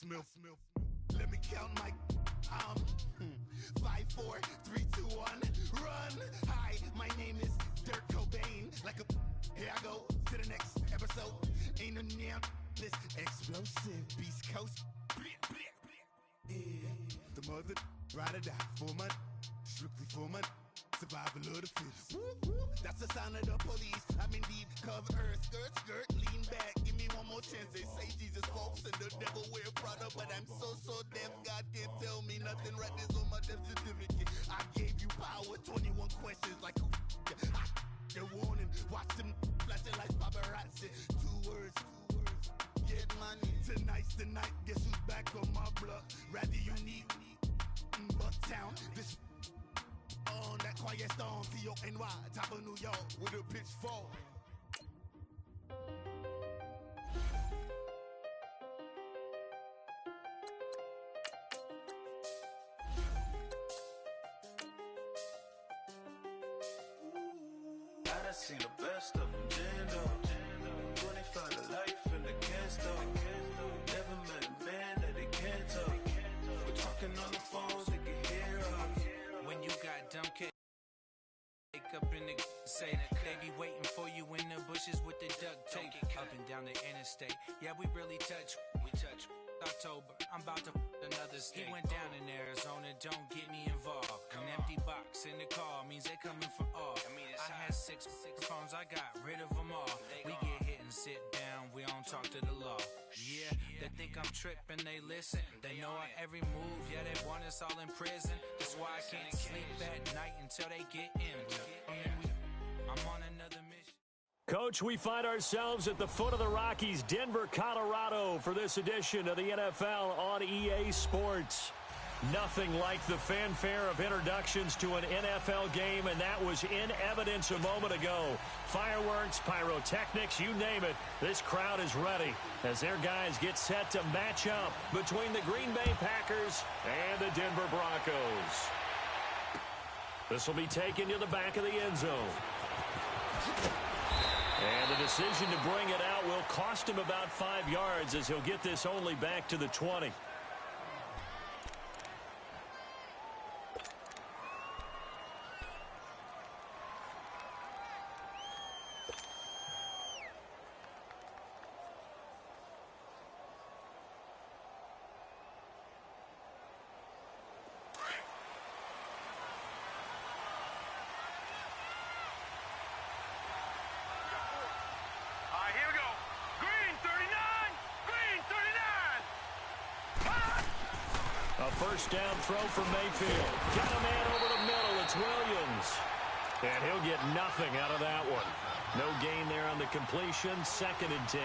Let me count my 5, 4, 3, 2, 1, run. Hi, my name is Dirk Cobain. Like a here I go to the next episode. Ain't no damn this explosive Beast Coast. Yeah. The mother ride or die for money, strictly for money. Survival of the fittest. That's the sign of the police. I'm indeed cover earth, skirt, lean back. Give me one more chance. They say Jesus walks and the devil wear Prada, but I'm so deaf. God can't tell me nothing. Right there's on my death certificate. I gave you power. 21 questions like who? The warning. Watch them flashing like paparazzi. 2 words. Get money. Tonight's the night. Guess who's back on my block? Rather unique. Bucktown. This. On that quiet storm, T-O-N-Y, top of New York, with a pitchfork. I done seen the best of them, Jando. 25 to life in the can't stop. Never met a man that they can't talk. We're talking on the phones, they can hear us. When you got dumb kids, wake up in the say that they be waiting for you in the bushes with the duct tape. Up and down the interstate, yeah, we really touch. We touch. October, I'm about to another state. He went down in Arizona, don't get me involved. An empty box in the car means they coming for all. I had six phones, I got rid of them all. We get hit and sit down, we don't talk to the law. Yeah, they think I'm tripping, they listen. They know our every move, yeah, they want us all in prison. That's why I can't sleep at night until they get in. I'm on another mission. Coach, we find ourselves at the foot of the Rockies, Denver, Colorado, for this edition of the NFL on EA Sports. Nothing like the fanfare of introductions to an NFL game, and that was in evidence a moment ago. Fireworks, pyrotechnics, you name it. This crowd is ready as their guys get set to match up between the Green Bay Packers and the Denver Broncos. This will be taken to the back of the end zone. And the decision to bring it out will cost him about 5 yards as he'll get this only back to the 20. First down throw for Mayfield. Got a man over the middle. It's Williams. And he'll get nothing out of that one. No gain there on the completion. 2nd and 10.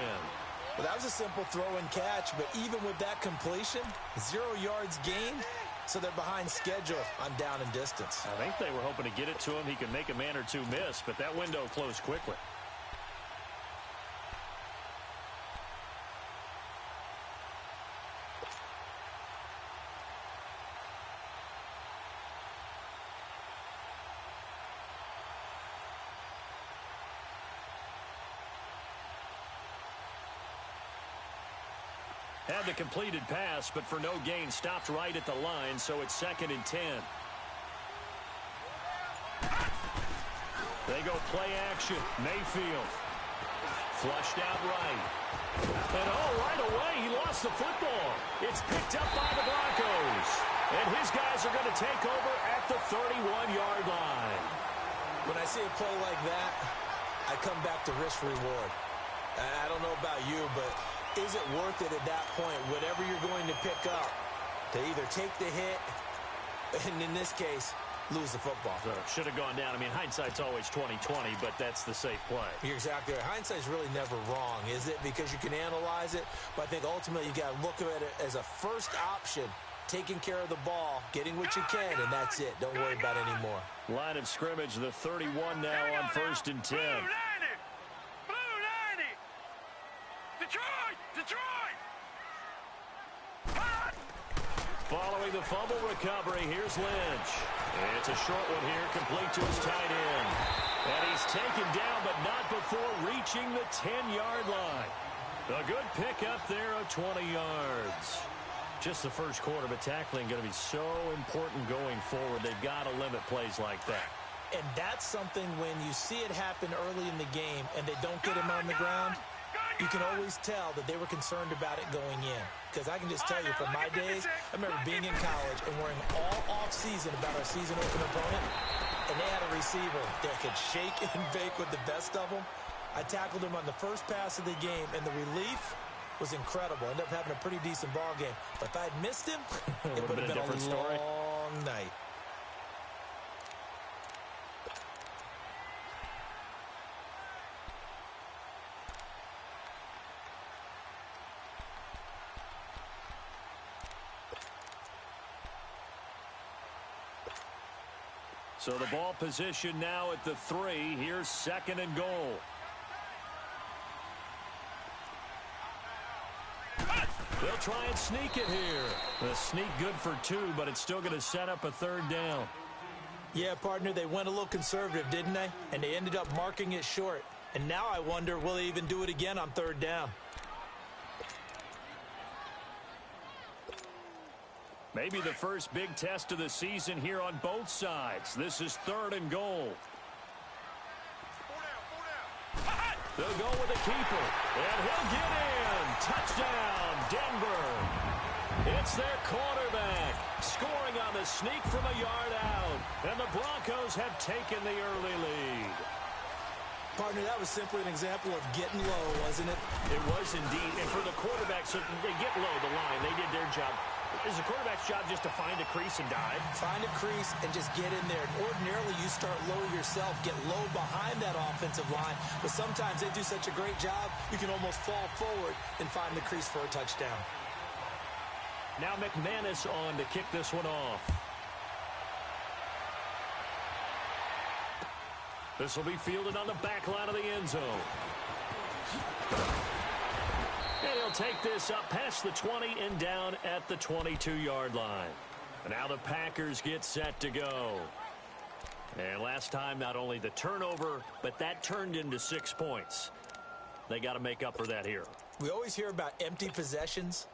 Well, that was a simple throw and catch, but even with that completion, 0 yards gained, so they're behind schedule on down and distance. I think they were hoping to get it to him. He could make a man or two miss, but that window closed quickly. Had the completed pass, but for no gain, stopped right at the line, so it's 2nd and 10. They go play action. Mayfield. Flushed out right. And right away, he lost the football. It's picked up by the Broncos. And his guys are going to take over at the 31-yard line. When I see a play like that, I come back to risk reward. I don't know about you, but is it worth it at that point, whatever you're going to pick up, to either take the hit, and in this case, lose the football? So should have gone down. I mean, hindsight's always 20/20, but that's the safe play. You're exactly right. Hindsight's really never wrong, is it? Because you can analyze it, but I think ultimately you got to look at it as a first option, taking care of the ball, getting what you can, and that's it. Don't worry about it anymore. Line of scrimmage, the 31 now on 1st and 10. Following the fumble recovery, here's Lynch. It's a short one here, complete to his tight end. And he's taken down, but not before reaching the 10-yard line. A good pickup there of 20 yards. Just the first quarter, but tackling going to be so important going forward. They've got to limit plays like that. And that's something when you see it happen early in the game and they don't get him on the ground, you can always tell that they were concerned about it going in. Because I can just tell you from my days, I remember being in college and worrying all off-season about our season open opponent, and they had a receiver that could shake and bake with the best of them. I tackled him on the first pass of the game, and the relief was incredible. Ended up having a pretty decent ball game. But if I had missed him, it would have been a long night. So the ball position now at the 3. Here's 2nd and goal. They'll try and sneak it here. The sneak good for 2, but it's still going to set up a 3rd down. Yeah, partner, they went a little conservative, didn't they? And they ended up marking it short. And now I wonder, will they even do it again on 3rd down? Maybe the first big test of the season here on both sides. This is 3rd and goal. They'll go with the keeper, and he'll get in. Touchdown, Denver. It's their quarterback scoring on the sneak from a yard out, and the Broncos have taken the early lead. Partner, that was simply an example of getting low, wasn't it? It was indeed, and for the quarterbacks, they get low the line. They did their job. It's the quarterback's job just to find a crease and dive. Find a crease and just get in there. Ordinarily, you start low yourself, get low behind that offensive line. But sometimes they do such a great job, you can almost fall forward and find the crease for a touchdown. Now McManus on to kick this one off. This will be fielded on the back line of the end zone. And he'll take this up past the 20 and down at the 22-yard line. And now the Packers get set to go. And last time, not only the turnover, but that turned into 6 points. They got to make up for that here. We always hear about empty possessions,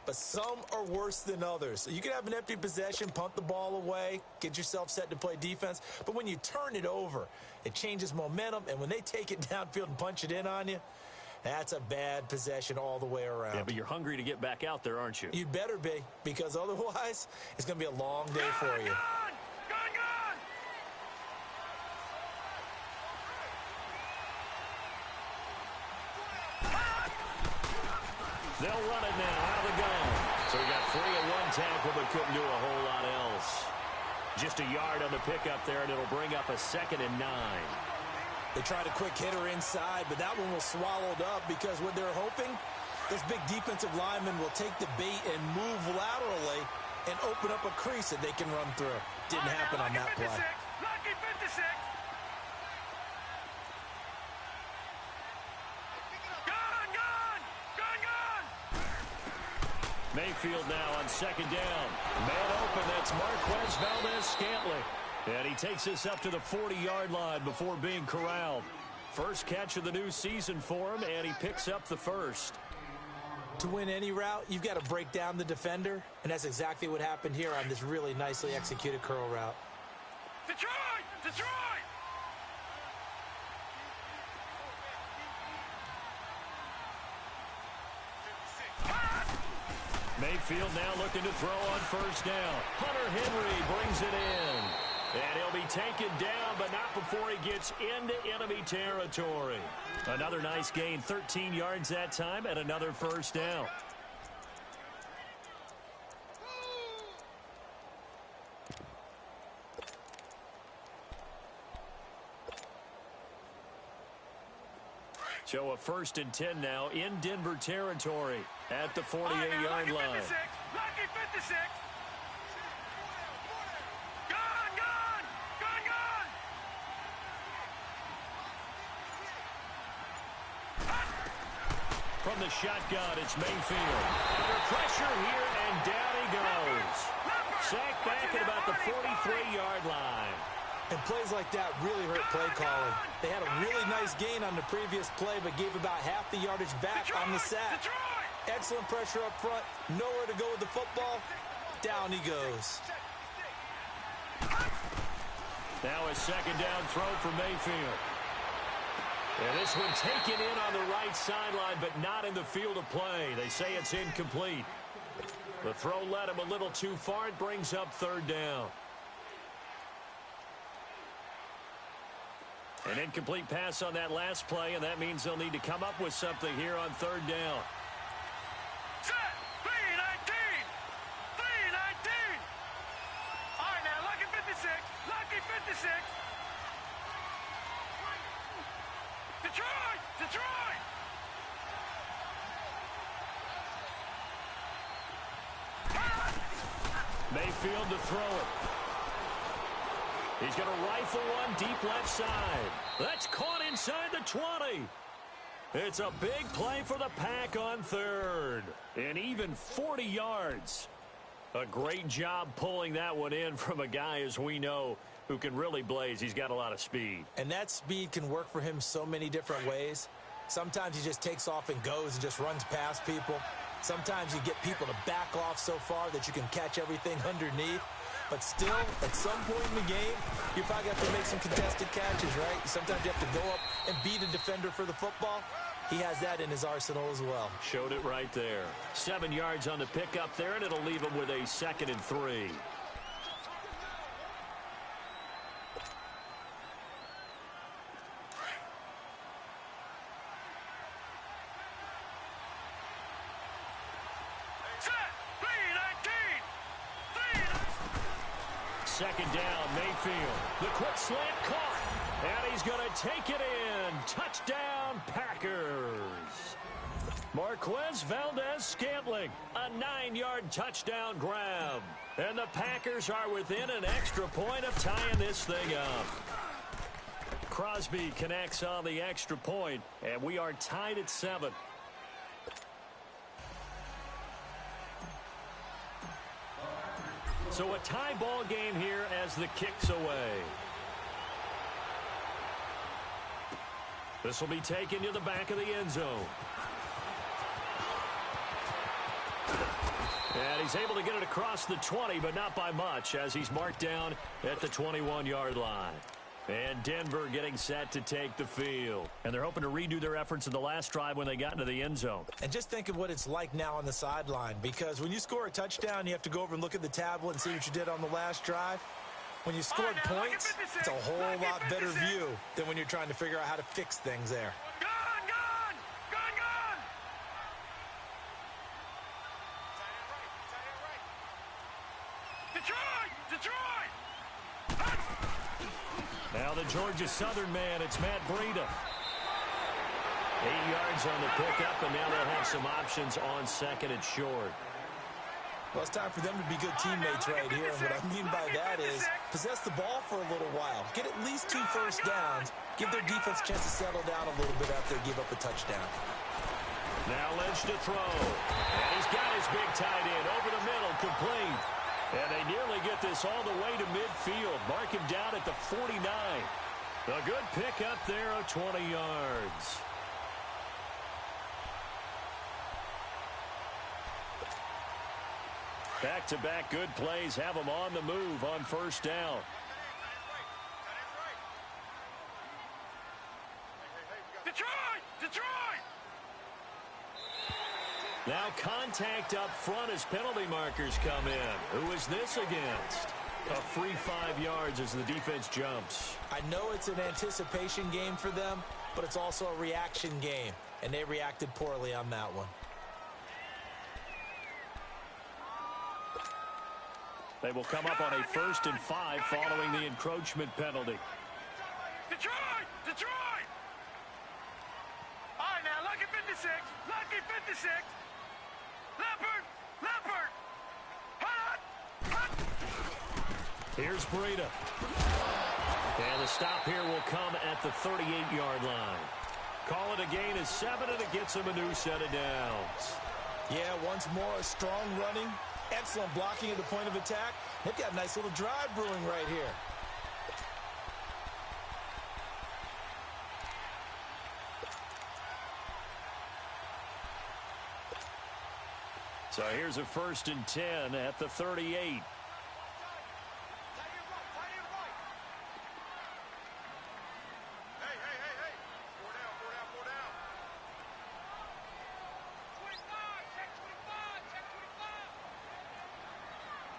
but some are worse than others. So you can have an empty possession, punt the ball away, get yourself set to play defense. But when you turn it over, it changes momentum. And when they take it downfield and punch it in on you, that's a bad possession all the way around. Yeah, but you're hungry to get back out there, aren't you? You better be, because otherwise, it's going to be a long day for you. They'll run it now out of the gun. So he got free in one tackle, but couldn't do a whole lot else. Just a yard on the pickup there, and it'll bring up a 2nd and 9. They tried a quick hitter inside, but that one was swallowed up because what they're hoping, this big defensive lineman will take the bait and move laterally and open up a crease that they can run through. Didn't happen on that play. Lucky 56. Mayfield now on 2nd down. Man open, that's Marquez Valdez-Scantling. And he takes this up to the 40-yard line before being corralled. First catch of the new season for him, and he picks up the first. To win any route, you've got to break down the defender, and that's exactly what happened here on this really nicely executed curl route. Detroit! Detroit! Mayfield now looking to throw on 1st down. Hunter Henry brings it in. And he'll be taken down, but not before he gets into enemy territory. Another nice gain, 13 yards that time, and another 1st down. So a 1st and 10 now in Denver territory at the 48-yard line. Lucky 56. From the shotgun, it's Mayfield. Under pressure here, and down he goes. Sacked back at about the 43-yard line. And plays like that really hurt play calling. They had a really nice gain on the previous play, but gave about half the yardage back on the sack. Excellent pressure up front. Nowhere to go with the football. Down he goes. Now a second down throw for Mayfield. And this one taken in on the right sideline, but not in the field of play. They say it's incomplete. The throw led him a little too far. It brings up third down. An incomplete pass on that last play, and that means they'll need to come up with something here on third down. Set! 3-19! 3-19! All right, now, lucky 56. Lucky 56. Detroit! Detroit! Mayfield to throw it. He's going to rifle one deep left side. That's caught inside the 20. It's a big play for the Pack on third. And even 40 yards. A great job pulling that one in from a guy, as we know, who can really blaze. He's got a lot of speed. And that speed can work for him so many different ways. Sometimes he just takes off and goes and just runs past people. Sometimes you get people to back off so far that you can catch everything underneath. But still, at some point in the game, you probably have to make some contested catches, right? Sometimes you have to go up and beat a defender for the football. He has that in his arsenal as well. Showed it right there. 7 yards on the pickup there, and it'll leave him with a 2nd and 3. Second down, Mayfield. The quick slant caught. And he's going to take it in. Touchdown, Packers. Marquez Valdez-Scantling. A 9-yard touchdown grab. And the Packers are within an extra point of tying this thing up. Crosby connects on the extra point, and we are tied at 7. So a tie ball game here as the kick's away. This will be taken to the back of the end zone. And he's able to get it across the 20, but not by much, as he's marked down at the 21-yard line. And Denver getting set to take the field. And they're hoping to redo their efforts in the last drive when they got into the end zone. And just think of what it's like now on the sideline, because when you score a touchdown, you have to go over and look at the tablet and see what you did on the last drive. When you scored points, it's a whole lot better view than when you're trying to figure out how to fix things there. Gone! Gone! Gone! Gone! Detroit! Detroit! Now the Georgia Southern man, it's Matt Breida. 8 yards on the pickup, and now they'll have some options on second and short. Well, it's time for them to be good teammates right here. And what I mean by that is possess the ball for a little while. Get at least 2 first downs. Give their defense a chance to settle down a little bit after they give up a touchdown. Now Lynch to throw. And he's got his big tight end over the middle, complete. And they nearly get this all the way to midfield. Mark him down at the 49. A good pickup there of 20 yards. Back-to-back good plays have them on the move on first down. Detroit! Detroit! Now contact up front as penalty markers come in. Who is this against? A free 5 yards as the defense jumps. I know it's an anticipation game for them, but it's also a reaction game, and they reacted poorly on that one. They will come up on a 1st and 5 following the encroachment penalty. Detroit! Detroit! All right, now, lucky 56. Lucky 56. Leopard! Leopard! Hot! Hot! Here's Breida. And the stop here will come at the 38-yard line. Call it a gain of 7, and it gets him a new set of downs. Yeah, once more, a strong running, excellent blocking at the point of attack. They've got a nice little drive brewing right here. So here's a 1st and 10 at the 38.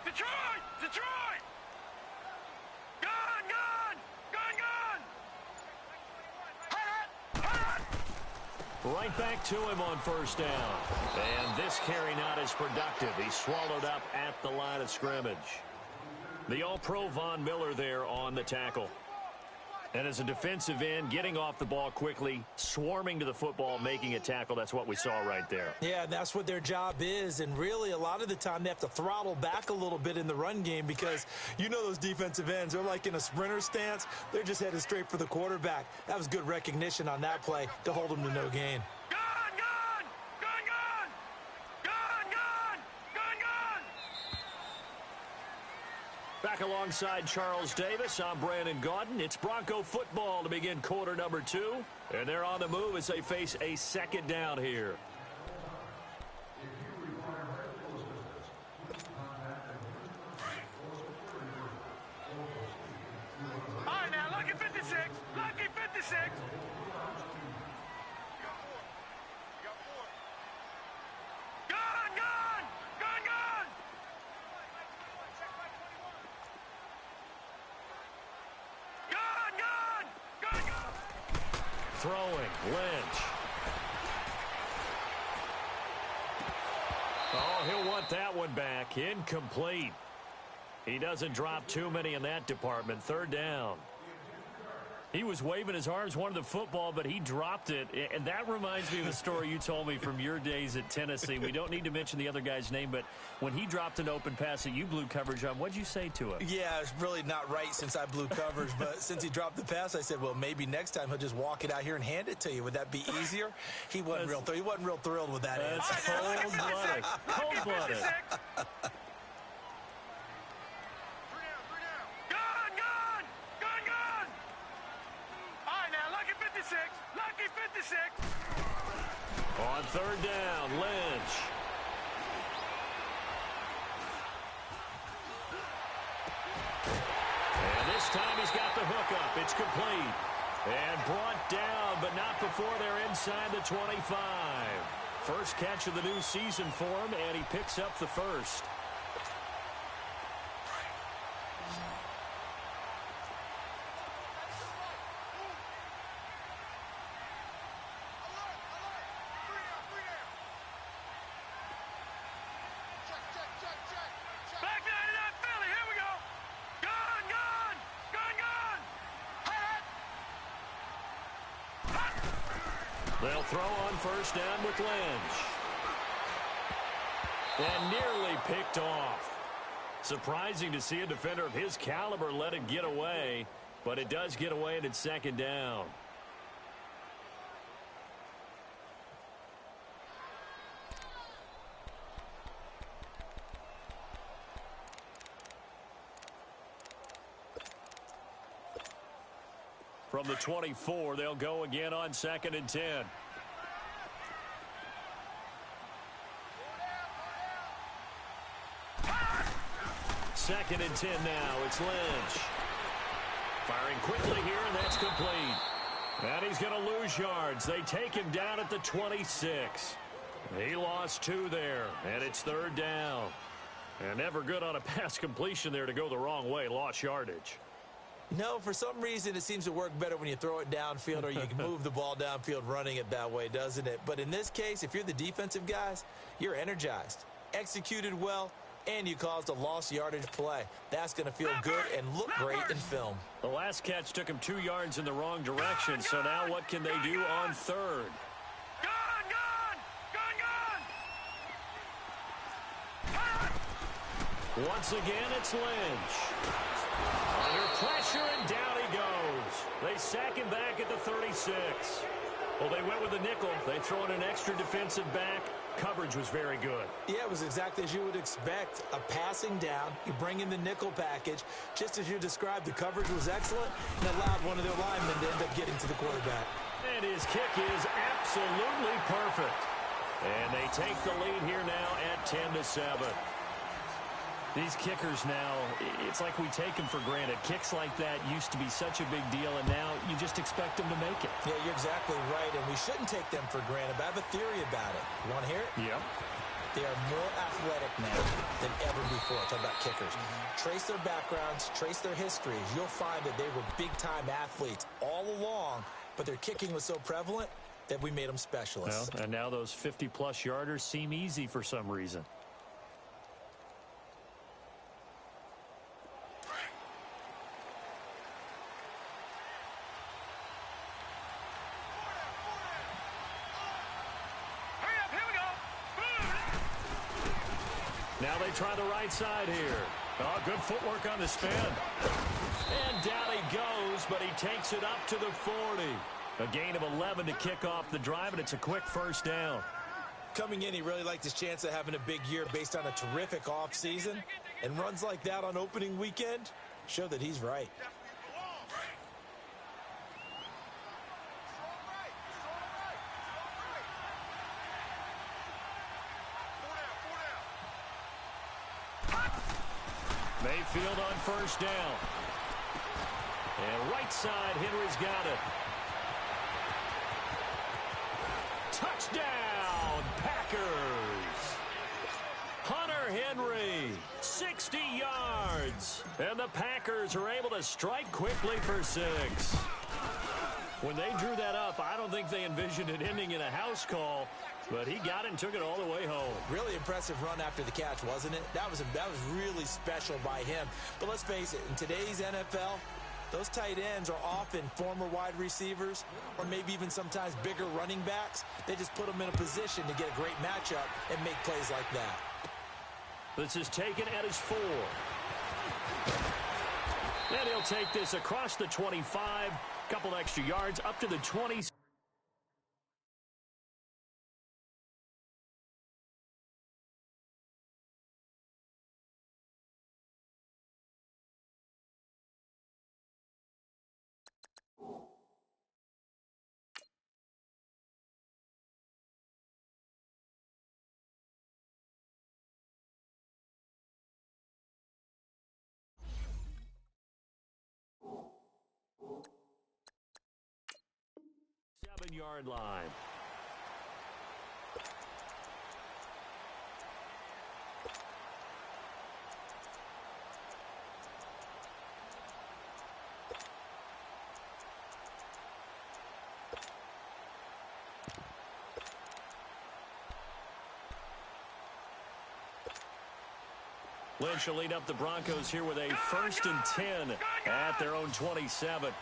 Detroit! Detroit! Gun! Gun! Gun! Gun! Right back to him on 1st down. And this carry not as productive. He's swallowed up at the line of scrimmage. The All-Pro Von Miller there on the tackle. And as a defensive end, getting off the ball quickly, swarming to the football, making a tackle, that's what we saw right there. Yeah, that's what their job is. And really, a lot of the time, they have to throttle back a little bit in the run game because you know those defensive ends, they're like in a sprinter stance. They're just headed straight for the quarterback. That was good recognition on that play to hold them to no gain. Back alongside Charles Davis, I'm Brandon Gaudin. It's Bronco football to begin quarter number 2. And they're on the move as they face a 2nd down here. All right, now, lucky 56. Lucky 56. Gun! Gun! Gun! Gun! Gun! Gun! Gun! Gun! Throwing, Lynch. Oh, he'll want that one back. Incomplete. He doesn't drop too many in that department. 3rd down. He was waving his arms, wanted the football, but he dropped it. And that reminds me of a story you told me from your days at Tennessee. We don't need to mention the other guy's name, but when he dropped an open pass that you blew coverage on, what'd you say to him? Yeah, it's really not right since I blew coverage, but since he dropped the pass, I said, well, maybe next time he'll just walk it out here and hand it to you. Would that be easier? He wasn't real thrilled with that answer. That's cold-blooded. Cold-blooded. Lucky 56. On 3rd down, Lynch. And this time he's got the hook up. It's complete. And brought down, but not before they're inside the 25. First catch of the new season for him, and he picks up the 1st. They'll throw on 1st down with Lynch. And nearly picked off. Surprising to see a defender of his caliber let it get away, but it does get away and it's 2nd down. From the 24, they'll go again on 2nd and 10. 2nd and 10 now. It's Lynch. Firing quickly here, and that's complete. And he's going to lose yards. They take him down at the 26. He lost 2 there, and it's 3rd down. And never good on a pass completion there to go the wrong way. Lost yardage. No, for some reason it seems to work better when you throw it downfield or you can move the ball downfield running it that way, doesn't it? But in this case, if you're the defensive guys, you're energized, executed well, and you caused a lost yardage play. That's going to feel good and look great in film. The last catch took him 2 yards in the wrong direction, so now what can they do on 3rd? Once again, it's Lynch. Under pressure, and down he goes. They sack him back at the 36. Well, they went with the nickel. They throw in an extra defensive back. Coverage was very good. Yeah, it was exactly as you would expect. A passing down. You bring in the nickel package. Just as you described, the coverage was excellent and allowed one of their linemen to end up getting to the quarterback. And his kick is absolutely perfect. And they take the lead here now at 10-7. These kickers now, it's like we take them for granted. Kicks like that used to be such a big deal, and now you just expect them to make it. Yeah, you're exactly right, and we shouldn't take them for granted, but I have a theory about it. You want to hear it? Yep. They are more athletic now than ever before. Talk about kickers. Trace their backgrounds, trace their histories. You'll find that they were big-time athletes all along, but their kicking was so prevalent that we made them specialists. Well, and now those 50-plus yarders seem easy for some reason. Now they try the right side here. Oh, good footwork on the spin. And down he goes, but he takes it up to the 40. A gain of 11 to kick off the drive, and it's a quick first down. Coming in, he really liked his chance of having a big year based on a terrific offseason. And runs like that on opening weekend show that he's right. Mayfield on first down. And right side, Henry's got it. Touchdown, Packers. Hunter Henry, 60 yards. And the Packers are able to strike quickly for 6. When they drew that up, I don't think they envisioned it ending in a house call, but he got it and took it all the way home. Really impressive run after the catch, wasn't it? That was really special by him. But let's face it, in today's NFL, those tight ends are often former wide receivers or maybe even sometimes bigger running backs. They just put them in a position to get a great matchup and make plays like that. This is taken at his 4. And he'll take this across the 25, couple extra yards up to the 20. Yard line. Lynch will lead up the Broncos here with a 1st and 10 at their own 27.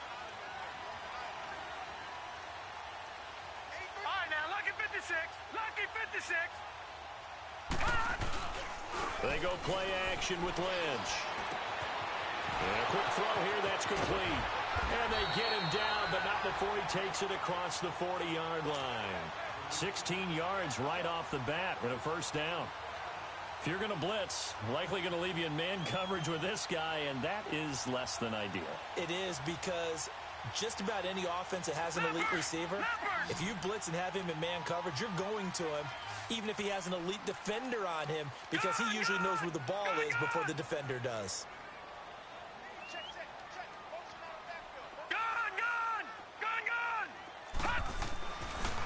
They go play action with Lynch. And a quick throw here, that's complete. And they get him down, but not before he takes it across the 40-yard line. 16 yards right off the bat and a first down. If you're going to blitz, likely going to leave you in man coverage with this guy, and that is less than ideal. It is, because just about any offense that has an elite receiver, if you blitz and have him in man coverage, you're going to him, even if he has an elite defender on him, because he usually knows where the ball is before the defender does.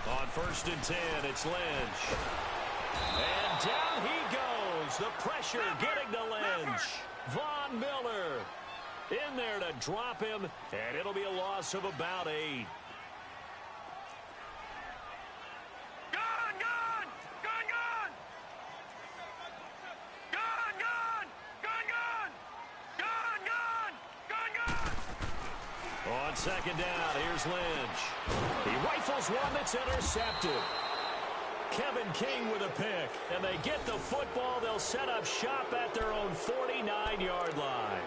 On 1st and 10, it's Lynch. And down he goes. The pressure getting to Lynch. Von Miller in there to drop him, and it'll be a loss of about 8. On 2nd down, here's Lynch. He rifles one that's intercepted. Kevin King with a pick, and they get the football. They'll set up shop at their own 49-yard line.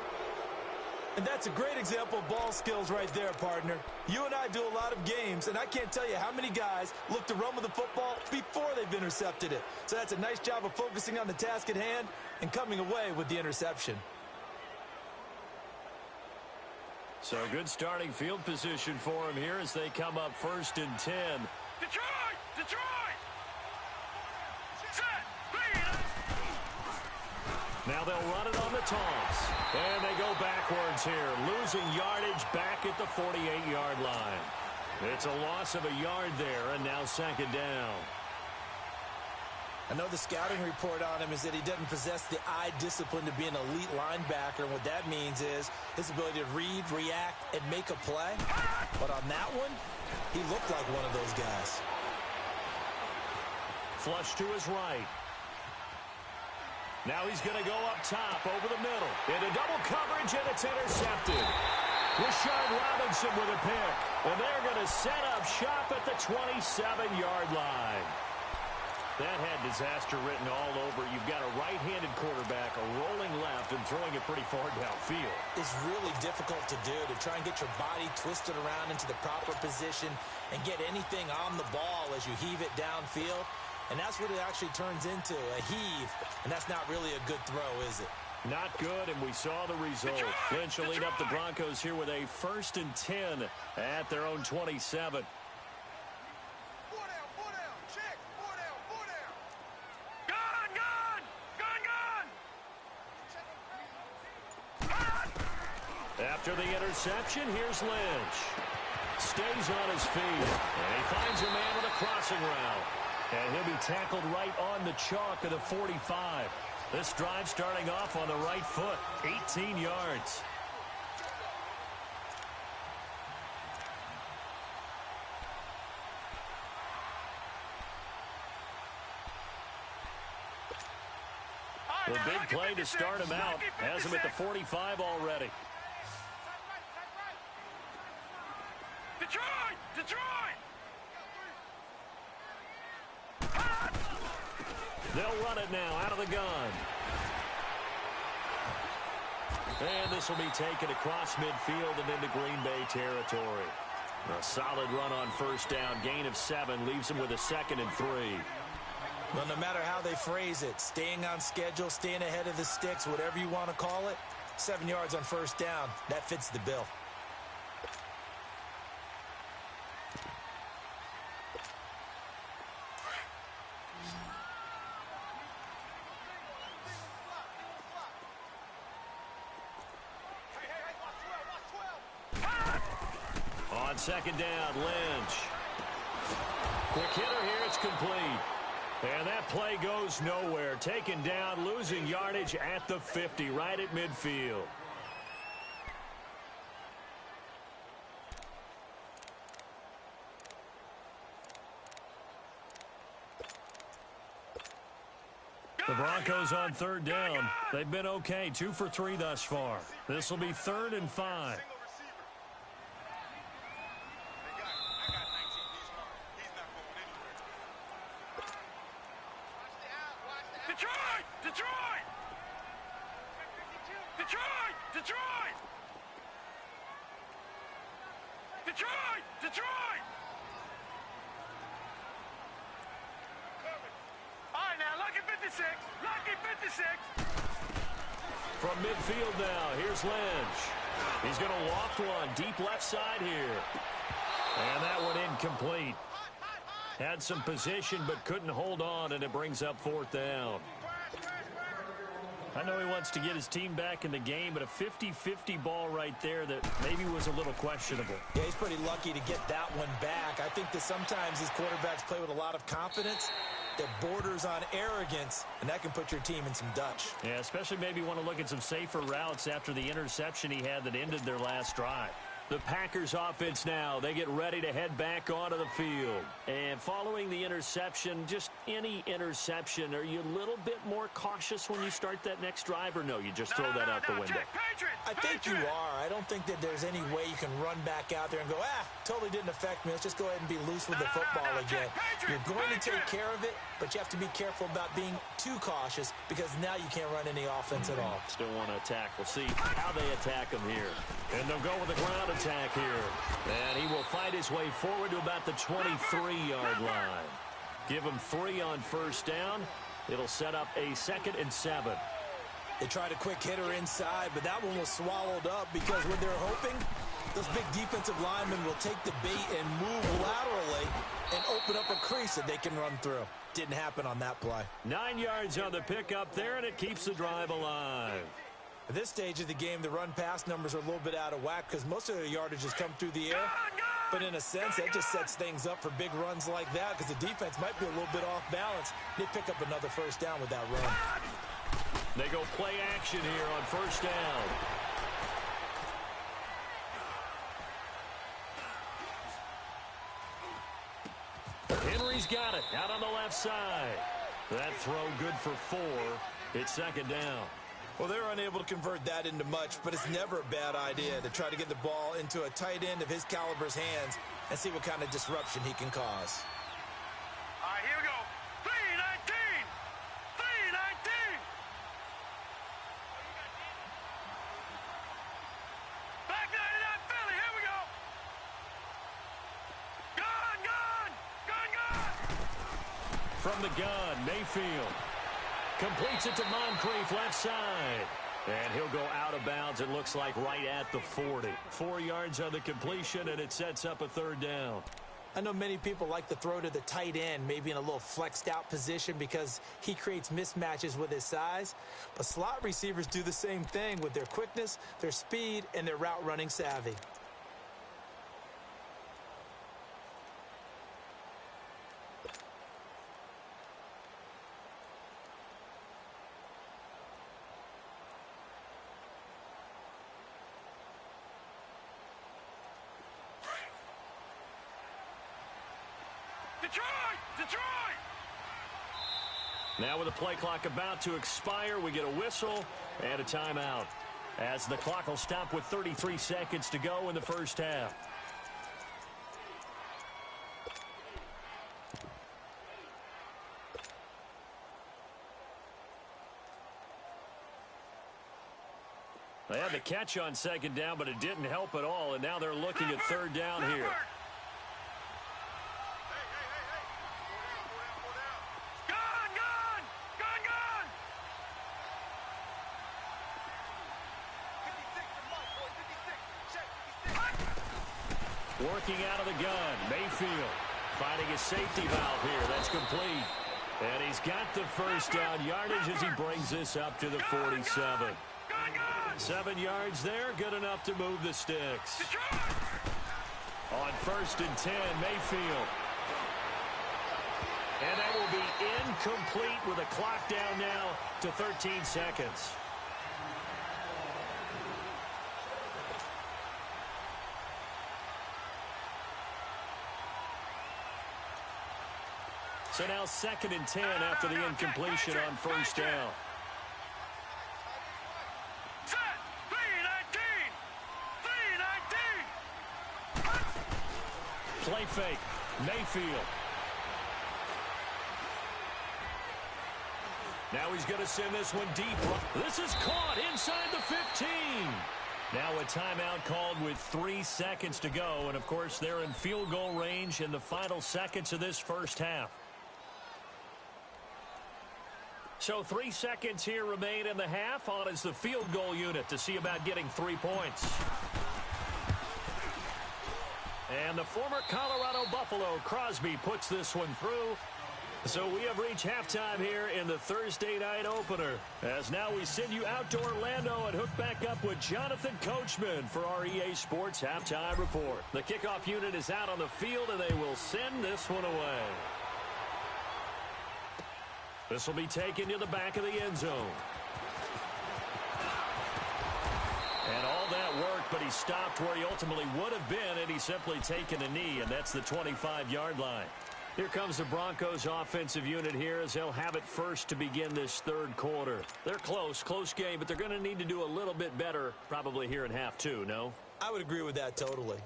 And that's a great example of ball skills right there, partner. You and I do a lot of games, and I can't tell you how many guys look to run with the football before they've intercepted it. So that's a nice job of focusing on the task at hand and coming away with the interception. So good starting field position for him here as they come up 1st and 10. Detroit! Detroit! Set! Speed! Now they'll run it on the toss. And they go backwards here, losing yardage back at the 48-yard line. It's a loss of a yard there, and now second down. I know the scouting report on him is that he doesn't possess the eye discipline to be an elite linebacker. And what that means is his ability to read, react, and make a play. But on that one, he looked like one of those guys. Flush to his right. Now he's going to go up top over the middle. Into double coverage, and it's intercepted. Rashard Robinson with a pick. And they're going to set up shop at the 27-yard line. That had disaster written all over. You've got a right-handed quarterback, a rolling left, and throwing it pretty far downfield. It's really difficult to do, to try and get your body twisted around into the proper position and get anything on the ball as you heave it downfield. And that's what it actually turns into, a heave. And that's not really a good throw, is it? Not good, and we saw the result. Lynch will lead up the Broncos here with a 1st and 10 at their own 27. After the interception, here's Lynch. Stays on his feet, and he finds a man with a crossing route. And he'll be tackled right on the chalk of the 45. This drive starting off on the right foot, 18 yards. The big play to start him out has him at the 45 already. Detroit! They'll run it now out of the gun. And this will be taken across midfield and into Green Bay territory. A solid run on first down. Gain of 7 leaves him with a 2nd and 3. Well, no matter how they phrase it, staying on schedule, staying ahead of the sticks, whatever you want to call it, 7 yards on first down, that fits the bill. On second down, Lynch. Quick hitter here, it's complete. And that play goes nowhere. Taken down, losing yardage at the 50, right at midfield. The Broncos on third down. They've been okay, 2 for 3 thus far. This will be 3rd and 5. Detroit! All right, now, lucky 56. Lucky 56. From midfield now, here's Lynch. He's going to loft one deep left side here. And that one incomplete. Had some position but couldn't hold on, and it brings up 4th down. I know he wants to get his team back in the game, but a 50-50 ball right there that maybe was a little questionable. Yeah, he's pretty lucky to get that one back. I think that sometimes these quarterbacks play with a lot of confidence that borders on arrogance, and that can put your team in some Dutch. Yeah, especially maybe want to look at some safer routes after the interception he had that ended their last drive. The Packers offense now, they get ready to head back onto the field. And following the interception, just any interception, are you a little bit more cautious when you start that next drive, or no, you just throw that out the window? I think you are. I don't think that there's any way you can run back out there and go, totally didn't affect me. Let's just go ahead and be loose with the football again. You're going to take care of it, but you have to be careful about being too cautious because now you can't run any offense at all. Still want to attack. We'll see how they attack him here. And they'll go with the ground attack here. And he will fight his way forward to about the 23-yard line. Give him 3 on first down. It'll set up a 2nd and 7. They tried a quick hitter inside, but that one was swallowed up because what they're hoping Those big defensive linemen will take the bait and move laterally and open up a crease that they can run through. Didn't happen on that play. 9 yards on the pickup there, and it keeps the drive alive. At this stage of the game, the run-pass numbers are a little bit out of whack because most of their yardage has come through the air. But in a sense, that just sets things up for big runs like that because the defense might be a little bit off balance. They pick up another first down with that run. They go play action here on first down. Henry's got it out on the left side. That throw good for 4. It's second down. Well, they're unable to convert that into much, but it's never a bad idea to try to get the ball into a tight end of his caliber's hands and see what kind of disruption he can cause. All right, here we go. 319! 319! Back 99 Philly, here we go! Gun, gun! Gun, gun! From the gun, Mayfield completes it to Moncrief left side. And he'll go out of bounds, it looks like, right at the 40. 4 yards on the completion, and it sets up a third down. I know many people like to throw to the tight end, maybe in a little flexed out position because he creates mismatches with his size. But slot receivers do the same thing with their quickness, their speed, and their route running savvy. Detroit! Now with the play clock about to expire, we get a whistle and a timeout, as the clock will stop with 33 seconds to go in the first half. They had the catch on second down, but it didn't help at all, and now they're looking at third down here. Working out of the gun, Mayfield finding a safety valve here. That's complete. And he's got the first down yardage as he brings this up to the 47. 7 yards there, good enough to move the sticks. On first and 10, Mayfield. And that will be incomplete with a clock down now to 13 seconds. So now second and 10 after the incompletion on first down. Set! 319! 319! Play fake. Mayfield. Now he's going to send this one deep. This is caught inside the 15. Now a timeout called with 3 seconds to go. And, of course, they're in field goal range in the final seconds of this first half. So 3 seconds here remain in the half. On is the field goal unit to see about getting 3 points. And the former Colorado Buffalo, Crosby, puts this one through. So we have reached halftime here in the Thursday night opener. As now we send you out to Orlando and hook back up with Jonathan Coachman for our EA Sports Halftime Report. The kickoff unit is out on the field, and they will send this one away. This will be taken to the back of the end zone. And all that worked, but he stopped where he ultimately would have been, and he's simply taken a knee, and that's the 25-yard line. Here comes the Broncos offensive unit here as they'll have it first to begin this third quarter. They're close game, but they're going to need to do a little bit better probably here in half two, no? I would agree with that totally.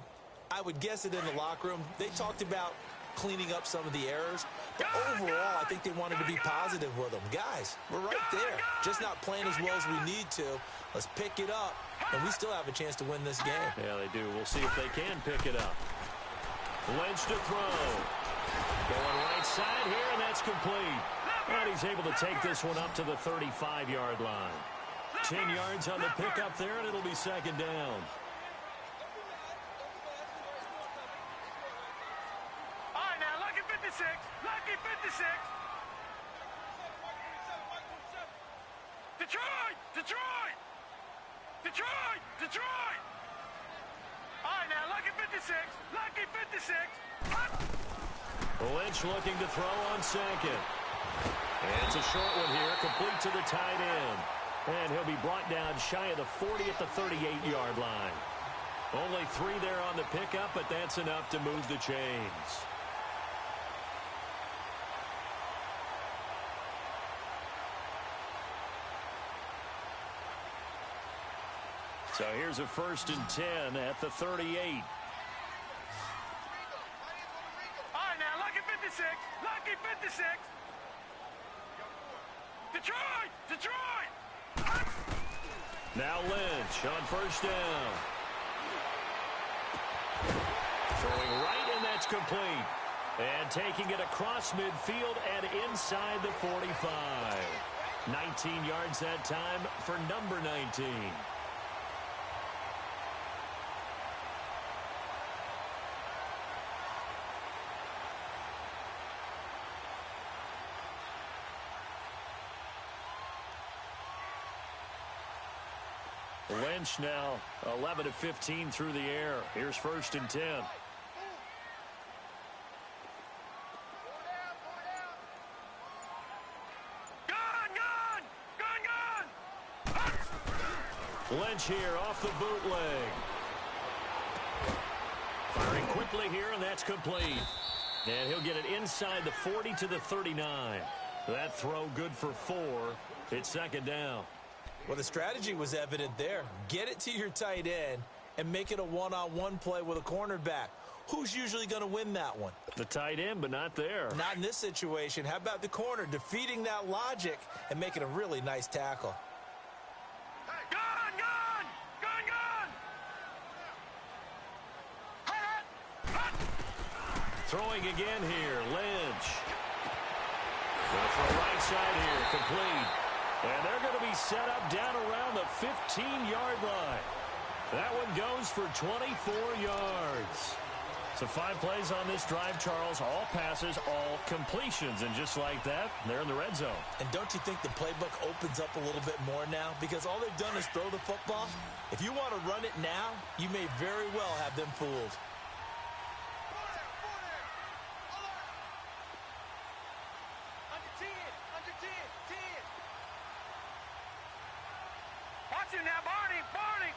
I would guess it in the locker room. They talked about cleaning up some of the errors, but overall, I think they wanted to be positive with them. Guys, we're right there. Just not playing as well as we need to. Let's pick it up, and we still have a chance to win this game. Yeah, they do. We'll see if they can pick it up. Lynch to throw. Going right side here, and that's complete. And he's able to take this one up to the 35-yard line. 10 yards on the pickup there, and it'll be second down. Detroit! Detroit! Detroit! Detroit! All right, now, lucky 56. Lucky 56. Lynch looking to throw on second. And it's a short one here, complete to the tight end. And he'll be brought down shy of the 40 at the 38-yard line. Only 3 there on the pickup, but that's enough to move the chains. So here's a 1st and 10 at the 38. All right, now, lucky 56. Lucky 56. Detroit! Detroit! Now Lynch on 1st down. Throwing right, and that's complete. And taking it across midfield and inside the 45. 19 yards that time for number 19. Lynch now 11 of 15 through the air. Here's 1st and 10. Lynch here off the bootleg. Firing quickly here, and that's complete. And he'll get it inside the 40 to the 39. That throw good for 4. It's 2nd down. Well, the strategy was evident there. Get it to your tight end and make it a one-on-one play with a cornerback. Who's usually going to win that one? The tight end, but not there. Not in this situation. How about the corner defeating that logic and making a really nice tackle? Throwing again here, Lynch. Going for the right side here, complete. And they're going to be set up down around the 15-yard line. That one goes for 24 yards. So 5 plays on this drive, Charles. All passes, all completions. And just like that, they're in the red zone. And don't you think the playbook opens up a little bit more now? Because all they've done is throw the football. If you want to run it now, you may very well have them fooled. Now, Barney, Barney.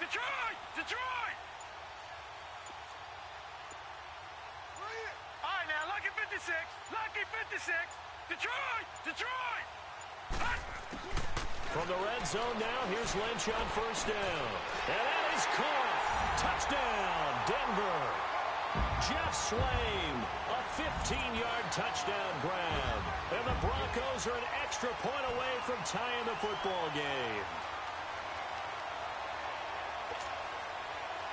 Detroit, Detroit. All right, now, lucky 56, lucky 56. Detroit, Detroit. From the red zone now, here's Lynch on 1st down. And that is caught. Touchdown, Denver. Jeff Swaim, a 15-yard touchdown grab. And the Broncos are an extra point away from tying the football game.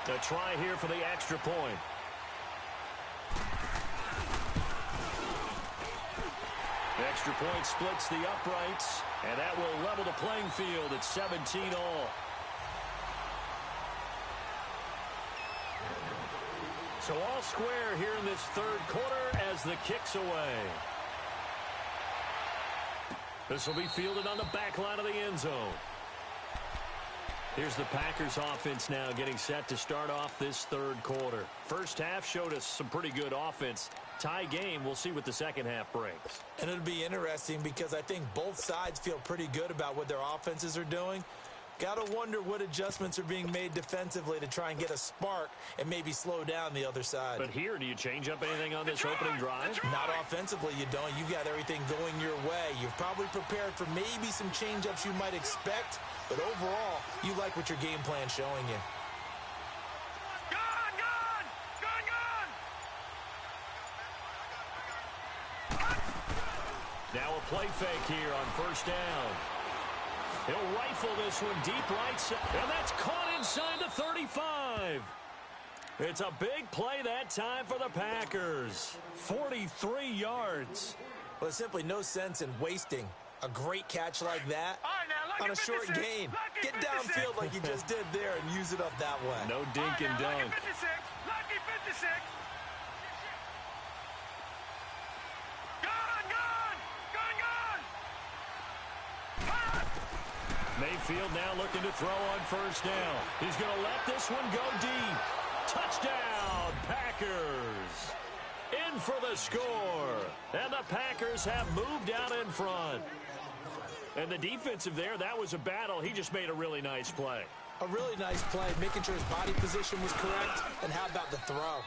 A try here for the extra point. Extra point splits the uprights, and that will level the playing field at 17 all. So all square here in this 3rd quarter as the kick's away. This will be fielded on the back line of the end zone. Here's the Packers offense now getting set to start off this 3rd quarter. First half showed us some pretty good offense. Tie game, we'll see what the second half brings. And it'll be interesting because I think both sides feel pretty good about what their offenses are doing. Got to wonder what adjustments are being made defensively to try and get a spark and maybe slow down the other side. But here, do you change up anything on this opening drive? Not offensively, you don't. You got everything going your way. You've probably prepared for maybe some change-ups you might expect, but overall, you like what your game plan's showing you. Now a play fake here on 1st down. He'll rifle this one deep right side, and that's caught inside the 35. It's a big play that time for the Packers. 43 yards. Well, there's simply no sense in wasting a great catch like that on a short gain. Get downfield like you just did there and use it up that way. No dink and dunk. Lucky 56, lucky 56. Mayfield now looking to throw on first down. He's going to let this one go deep. Touchdown, Packers. In for the score. And the Packers have moved out in front. And the defensive there, that was a battle. He just made a really nice play. A really nice play, making sure his body position was correct. And how about the throw?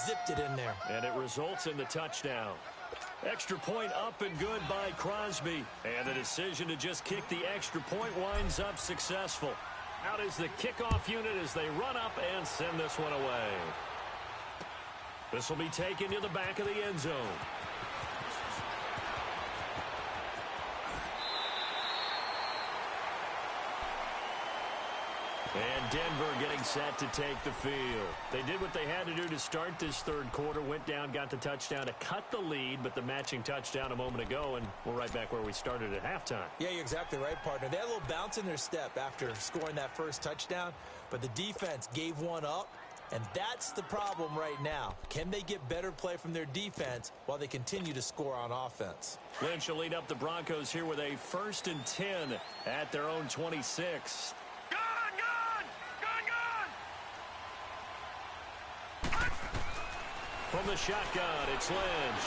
Zipped it in there. And it results in the touchdown. Extra point up and good by Crosby. And the decision to just kick the extra point winds up successful. Out is the kickoff unit as they run up and send this one away. This will be taken to the back of the end zone. And Denver getting set to take the field. They did what they had to do to start this third quarter. Went down, got the touchdown to cut the lead, but the matching touchdown a moment ago, and we're right back where we started at halftime. Yeah, you're exactly right, partner. They had a little bounce in their step after scoring that first touchdown, but the defense gave one up, and that's the problem right now. Can they get better play from their defense while they continue to score on offense? Lynch will lead up the Broncos here with a 1st and 10 at their own 26. From the shotgun, it's Lynch.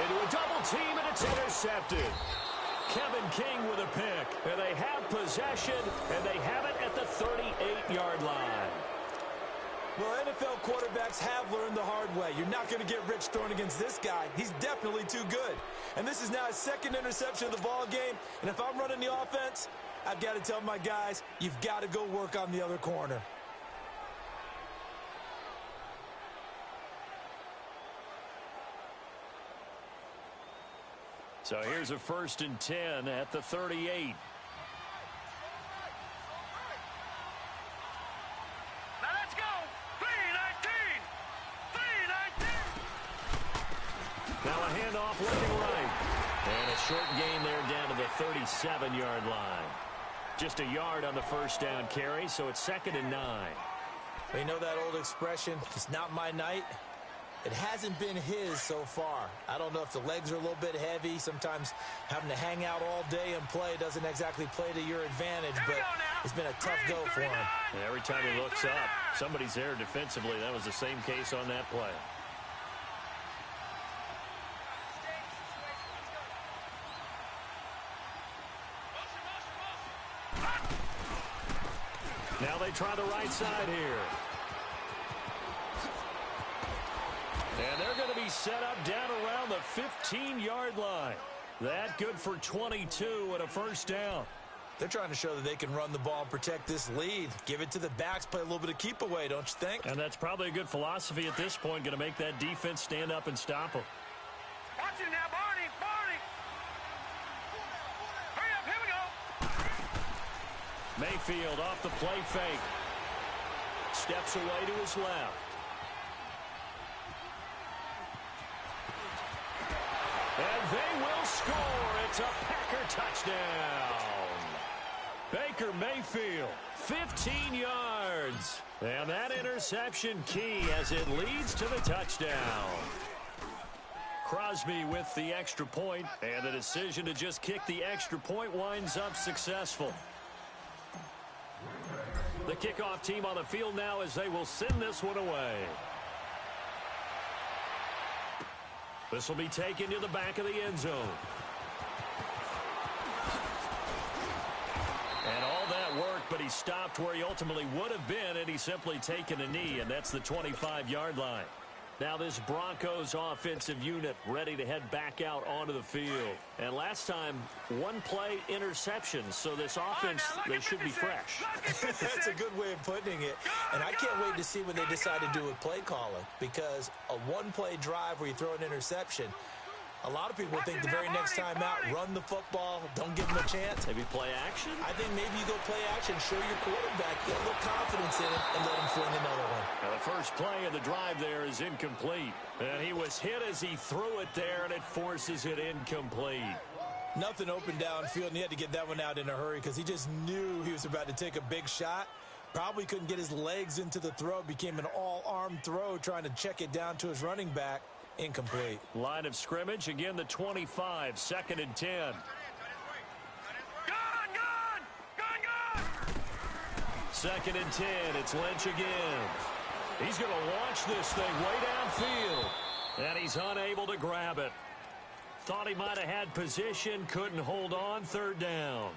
Into a double team, and it's intercepted. Kevin King with a pick. And they have possession, and they have it at the 38-yard line. Well, NFL quarterbacks have learned the hard way. You're not going to get rich throwing against this guy. He's definitely too good. And this is now his second interception of the ball game. And if I'm running the offense, I've got to tell my guys, you've got to go work on the other corner. So here's a 1st and 10 at the 38. Now let's go. 3-19. 3-19. Now a handoff looking right. And a short gain there down to the 37-yard line. Just a yard on the first down carry, so it's 2nd and 9. You know that old expression, it's not my night? It hasn't been his so far. I don't know if the legs are a little bit heavy. Sometimes having to hang out all day and play doesn't exactly play to your advantage, but it's been a tough go for him. And every time he looks up, somebody's there defensively. That was the same case on that play. Now they try the right side here. And they're going to be set up down around the 15-yard line. That good for 22 and a first down. They're trying to show that they can run the ball and protect this lead. Give it to the backs, play a little bit of keep away, don't you think? And that's probably a good philosophy at this point, going to make that defense stand up and stop them. Watch it now, Barney. Barney. Hurry up, here we go. Mayfield off the play fake. Steps away to his left. And they will score. It's a Packer touchdown. Baker Mayfield, 15 yards. And that interception key as it leads to the touchdown. Crosby with the extra point, and the decision to just kick the extra point winds up successful. The kickoff team on the field now as they will send this one away. This will be taken to the back of the end zone. And all that work, but he stopped where he ultimately would have been, and he's simply taken a knee, and that's the 25-yard line. Now this Broncos offensive unit ready to head back out onto the field. And last time, one play interception, so this offense, they should be fresh. That's a good way of putting it. And I can't wait to see what they decide to do with play calling, because a one-play drive where you throw an interception, a lot of people think the very next time out, run the football, don't give them a chance. Maybe play action? I think maybe you go play action, show your quarterback, get a little confidence in it, and let him fling another one. Now the first play of the drive there is incomplete. And he was hit as he threw it there, and it forces it incomplete. Nothing open downfield, and he had to get that one out in a hurry because he just knew he was about to take a big shot. Probably couldn't get his legs into the throw. Became an all-arm throw trying to check it down to his running back. Incomplete. Line of scrimmage, again the 25, 2nd and 10. Gone! 2nd and 10. It's Lynch again. He's going to launch this thing way downfield. And he's unable to grab it. Thought he might have had position, couldn't hold on. 3rd down.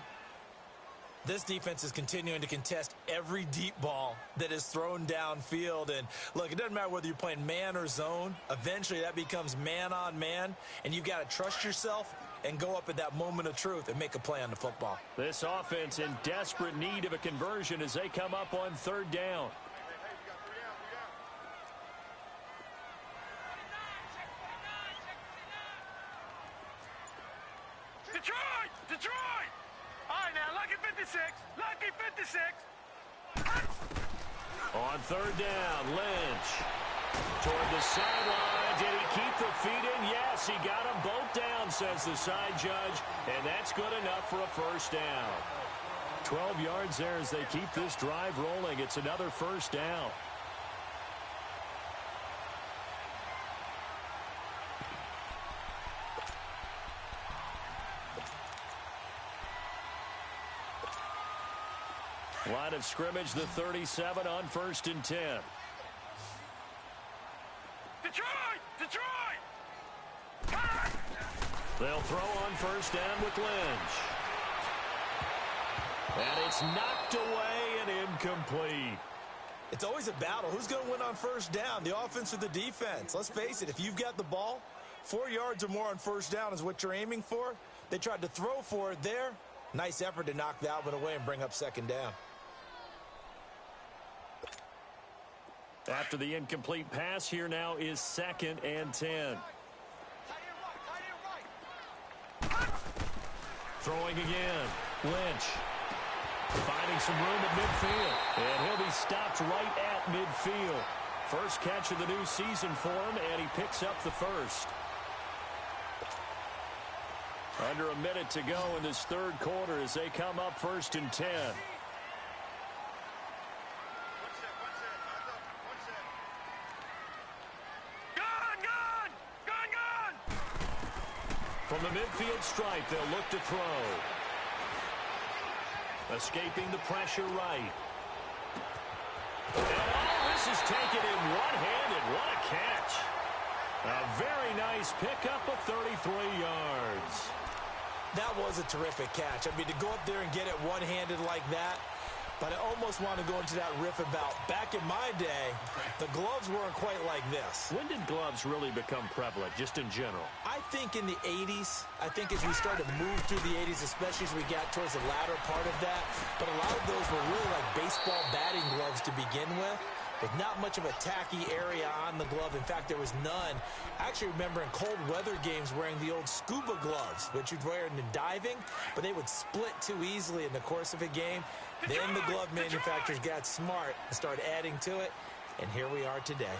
This defense is continuing to contest every deep ball that is thrown downfield. And, look, it doesn't matter whether you're playing man or zone. Eventually, that becomes man-on-man, and you've got to trust yourself and go up at that moment of truth and make a play on the football. This offense in desperate need of a conversion as they come up on 3rd down. Detroit! Detroit! All right, now, lucky 56. Lucky 56. On 3rd down, Lynch. Toward the sideline. Did he keep the feet in? Yes, he got them both down, says the side judge. And that's good enough for a 1st down. 12 yards there as they keep this drive rolling. It's another 1st down. Line of scrimmage, the 37 on 1st and 10. Detroit! Detroit! They'll throw on 1st down with Lynch. And it's knocked away and incomplete. It's always a battle. Who's going to win on 1st down, the offense or the defense? Let's face it, if you've got the ball, 4 yards or more on 1st down is what you're aiming for. They tried to throw for it there. Nice effort to knock that one away and bring up 2nd down. After the incomplete pass, here now is 2nd and 10. Throwing again. Lynch. Finding some room at midfield. And he'll be stopped right at midfield. First catch of the new season for him, and he picks up the 1st. Under a minute to go in this 3rd quarter as they come up 1st and 10. From the midfield stripe, they'll look to throw. Escaping the pressure right. And this is taken in one-handed. What a catch. A very nice pickup of 33 yards. That was a terrific catch. I mean, to go up there and get it one-handed like that, but I almost want to go into that riff about back in my day, the gloves weren't quite like this. When did gloves really become prevalent, just in general? I think in the 80s. I think as we started to move through the 80s, especially as we got towards the latter part of that. But a lot of those were really like baseball batting gloves to begin with not much of a tacky area on the glove. In fact, there was none. I actually remember in cold weather games wearing the old scuba gloves, which you'd wear in the diving, but they would split too easily in the course of a game. Then the glove manufacturers got smart and started adding to it, and here we are today.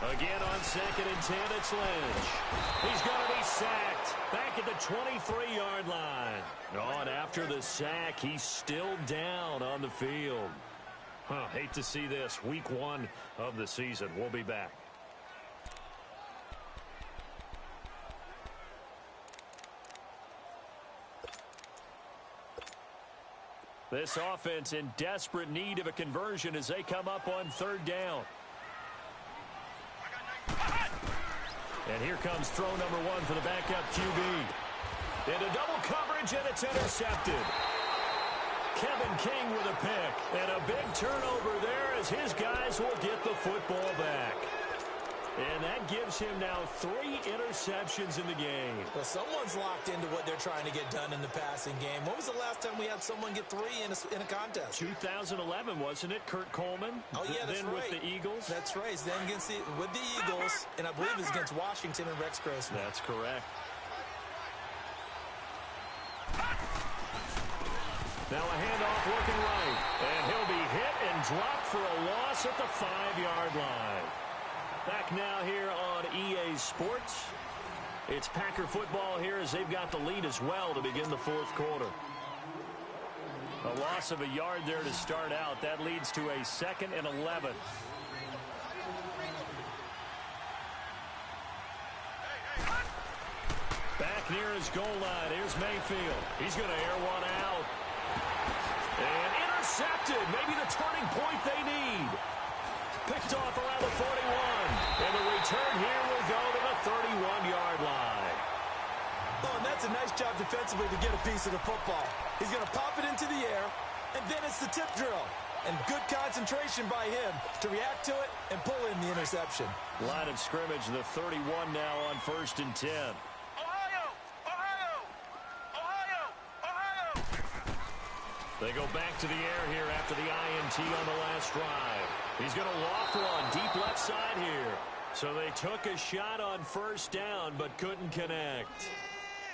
Again on 2nd and 10, it's Lynch. He's going to be sacked back at the 23-yard line. On after the sack, he's still down on the field. Hate to see this. Week 1 of the season. We'll be back. This offense in desperate need of a conversion as they come up on 3rd down. And here comes throw number 1 for the backup QB. Into double coverage, and it's intercepted. Kevin King with a pick. And a big turnover there as his guys will get the football back. And that gives him now 3 interceptions in the game. Well, someone's locked into what they're trying to get done in the passing game. When was the last time we had someone get 3 in a contest? 2011, wasn't it? Kurt Coleman? Oh, yeah, that's then right. With the Eagles? That's right. Then with the Eagles, and I believe it's against Washington and Rex Grossman. That's correct. Now a handoff looking right. And he'll be hit and dropped for a loss at the 5-yard line. Back now here on EA Sports. It's Packer football here as they've got the lead as well to begin the 4th quarter. A loss of a yard there to start out. That leads to a 2nd and 11. Back near his goal line. Here's Mayfield. He's going to air one out. And intercepted. Maybe the turning point they need. Picked off around the 41. And the return here will go to the 31-yard line. Oh, and that's a nice job defensively to get a piece of the football. He's going to pop it into the air, and then it's the tip drill. And good concentration by him to react to it and pull in the interception. Line of scrimmage, the 31 now on 1st and 10. Ohio! Ohio! Ohio! Ohio! They go back to the air here after the INT on the last drive. He's going to loft one deep left side here. So they took a shot on 1st down but couldn't connect.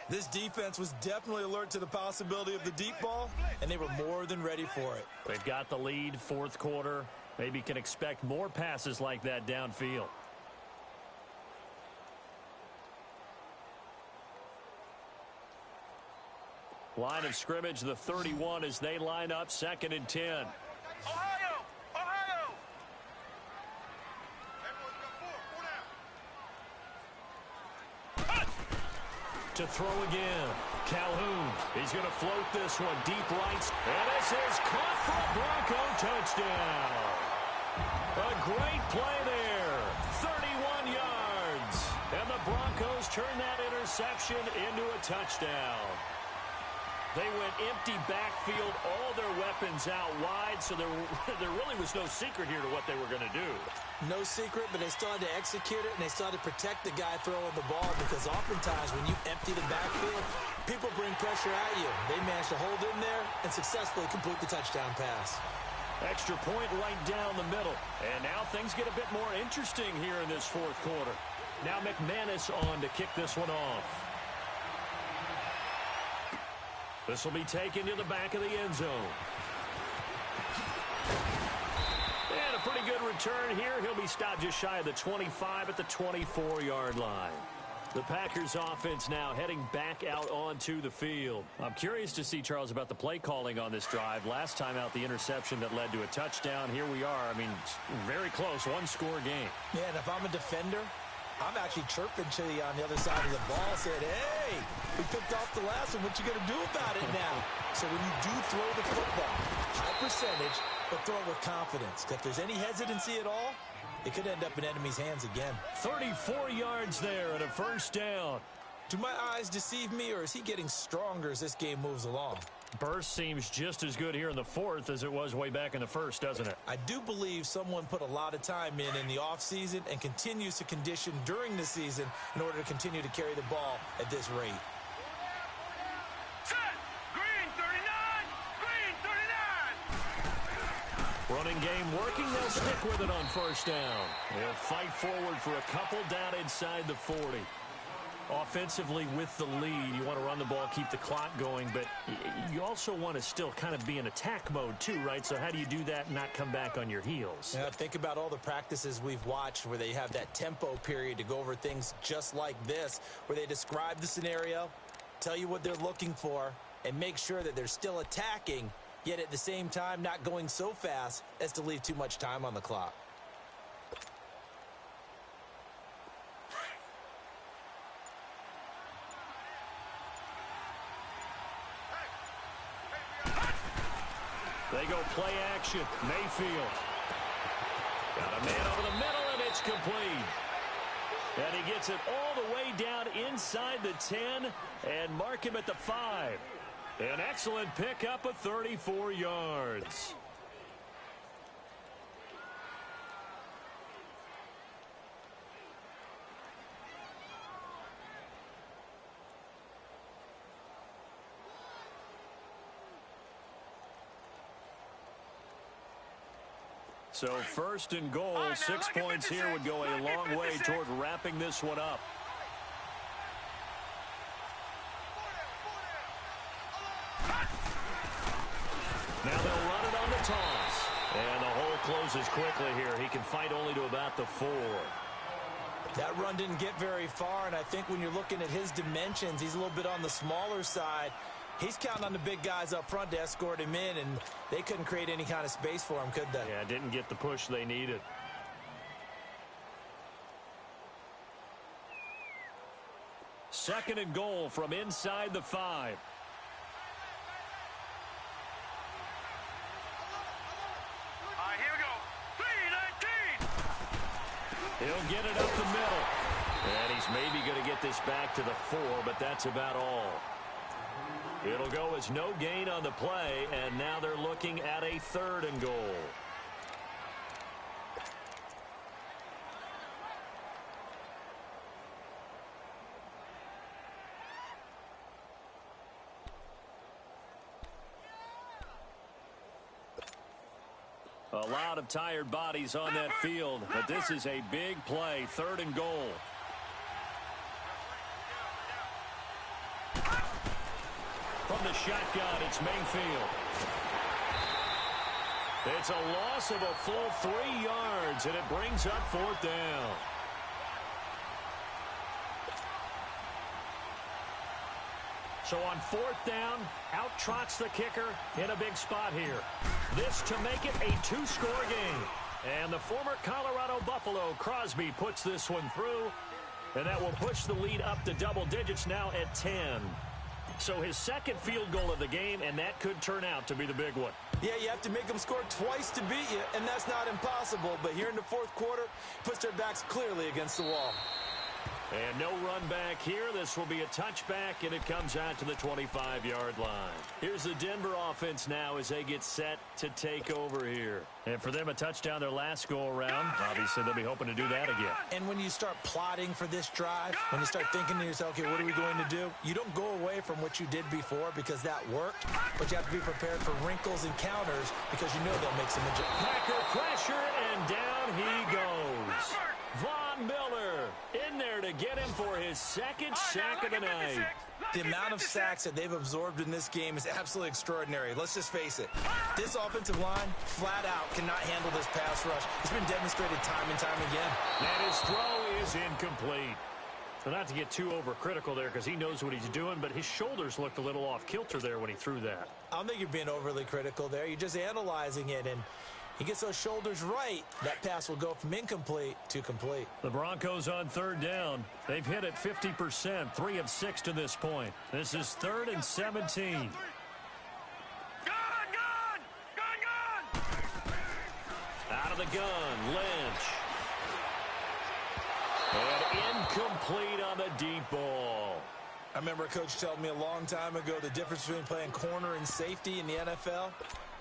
This defense was definitely alert to the possibility of the deep ball, and they were more than ready for it. They've got the lead, 4th quarter. Maybe can expect more passes like that downfield. Line of scrimmage, the 31 as they line up, 2nd and 10. Ohio! Ohio! To throw again. Calhoun. He's going to float this one deep right. And this is caught for a Bronco touchdown. A great play there. 31 yards. And the Broncos turn that interception into a touchdown. They went empty backfield, all their weapons out wide, so there really was no secret here to what they were going to do. No secret, but they still had to execute it, and they still had to protect the guy throwing the ball, because oftentimes when you empty the backfield, people bring pressure at you. They managed to hold in there and successfully complete the touchdown pass. Extra point right down the middle. And now things get a bit more interesting here in this 4th quarter. Now McManus on to kick this one off. This will be taken to the back of the end zone. And a pretty good return here. He'll be stopped just shy of the 25 at the 24-yard line. The Packers offense now heading back out onto the field. I'm curious to see, Charles, about the play calling on this drive. Last time out, the interception that led to a touchdown. Here we are. I mean, very close, one-score game. Yeah, and if I'm a defender, I'm actually chirping to you on the other side of the ball, saying, hey, we picked off the last one. What you going to do about it now? So when you do throw the football, high percentage, but throw it with confidence. If there's any hesitancy at all, it could end up in enemy's hands again. 34 yards there and a 1st down. Do my eyes deceive me, or is he getting stronger as this game moves along? Burst seems just as good here in the 4th as it was way back in the 1st, doesn't it? I do believe someone put a lot of time in the offseason and continues to condition during the season in order to continue to carry the ball at this rate. Set! Green 39! Green 39! Running game working. They'll stick with it on 1st down. They'll fight forward for a couple down inside the 40. Offensively with the lead, you want to run the ball, keep the clock going, but you also want to still kind of be in attack mode too, right? So how do you do that and not come back on your heels? Yeah, think about all the practices we've watched where they have that tempo period to go over things just like this, where they describe the scenario, tell you what they're looking for, and make sure that they're still attacking, yet at the same time not going so fast as to leave too much time on the clock. They go play action. Mayfield. Got a man over the middle, and it's complete. And he gets it all the way down inside the 10 and mark him at the 5. An excellent pickup of 34 yards. So 1st and goal, 6 points here would go a long way toward wrapping this one up. Now they'll run it on the toss. And the hole closes quickly here. He can fight only to about the 4. That run didn't get very far, and I think when you're looking at his dimensions, he's a little bit on the smaller side. He's counting on the big guys up front to escort him in, and they couldn't create any kind of space for him, could they? Yeah, didn't get the push they needed. Second and goal from inside the 5. He'll get it up the middle. And he's maybe going to get this back to the 4, but that's about all. It'll go as no gain on the play, and now they're looking at a 3rd and goal. A lot of tired bodies on that field, but this is a big play, 3rd and goal. From the shotgun, it's Mayfield. It's a loss of a full 3 yards, and it brings up 4th down. So on 4th down, out trots the kicker in a big spot here. This to make it a 2-score game. And the former Colorado Buffalo, Crosby, puts this one through. And that will push the lead up to double digits now at 10. So his 2nd field goal of the game, and that could turn out to be the big one. Yeah, you have to make them score twice to beat you, and that's not impossible. But here in the 4th quarter, puts their backs clearly against the wall. And no run back here. This will be a touchback, and it comes out to the 25-yard line. Here's the Denver offense now as they get set to take over here. And for them, a touchdown their last go-around. Obviously, they'll be hoping to do that again. And when you start plotting for this drive, when you start thinking to yourself, okay, what are we going to do? You don't go away from what you did before because that worked, but you have to be prepared for wrinkles and counters because you know they'll make some adjustments. Packer pressure, and down he goes. Von Miller in there to get him for his 2nd sack of the night. The amount of sacks that they've absorbed in this game is absolutely extraordinary. Let's just face it. This offensive line, flat out, cannot handle this pass rush. It's been demonstrated time and time again. And his throw is incomplete. So not to get too overcritical there because he knows what he's doing, but his shoulders looked a little off kilter there when he threw that. I don't think you're being overly critical there. You're just analyzing it, and he gets those shoulders right. That pass will go from incomplete to complete. The Broncos on 3rd down. They've hit it 50%, 3 of 6 to this point. This is 3rd and 17. Out of the gun, Lynch. And incomplete on the deep ball. I remember a coach telling me a long time ago the difference between playing corner and safety in the NFL.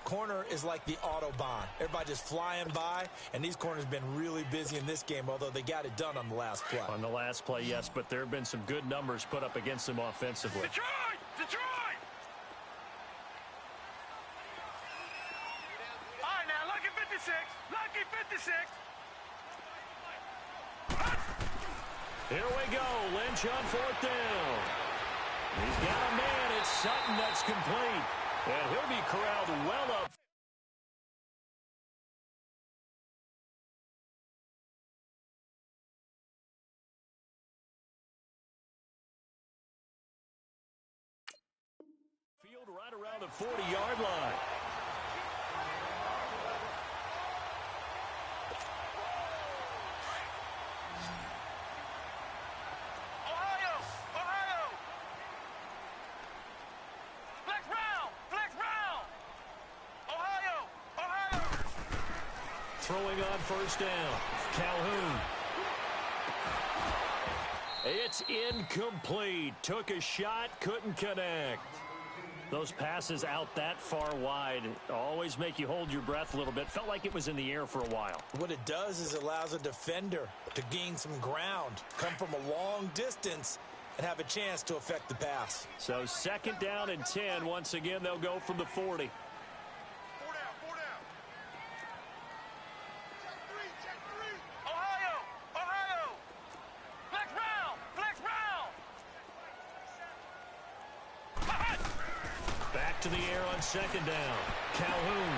Corner is like the Autobahn. Everybody just flying by, and these corners have been really busy in this game, although they got it done on the last play. On the last play, yes, but there have been some good numbers put up against them offensively. Detroit! Detroit! All right, now, lucky 56. Lucky 56. Here we go. Lynch on 4th down. He's got a man. It's Sutton that's complete. And he'll be corralled well up. Field right around the 40-yard line. Throwing on 1st down. Calhoun. It's incomplete. Took a shot, couldn't connect. Those passes out that far wide always make you hold your breath a little bit. Felt like it was in the air for a while. What it does is it allows a defender to gain some ground, come from a long distance, and have a chance to affect the pass. So 2nd down and 10. Once again, they'll go from the 40. To the air on 2nd down. Calhoun.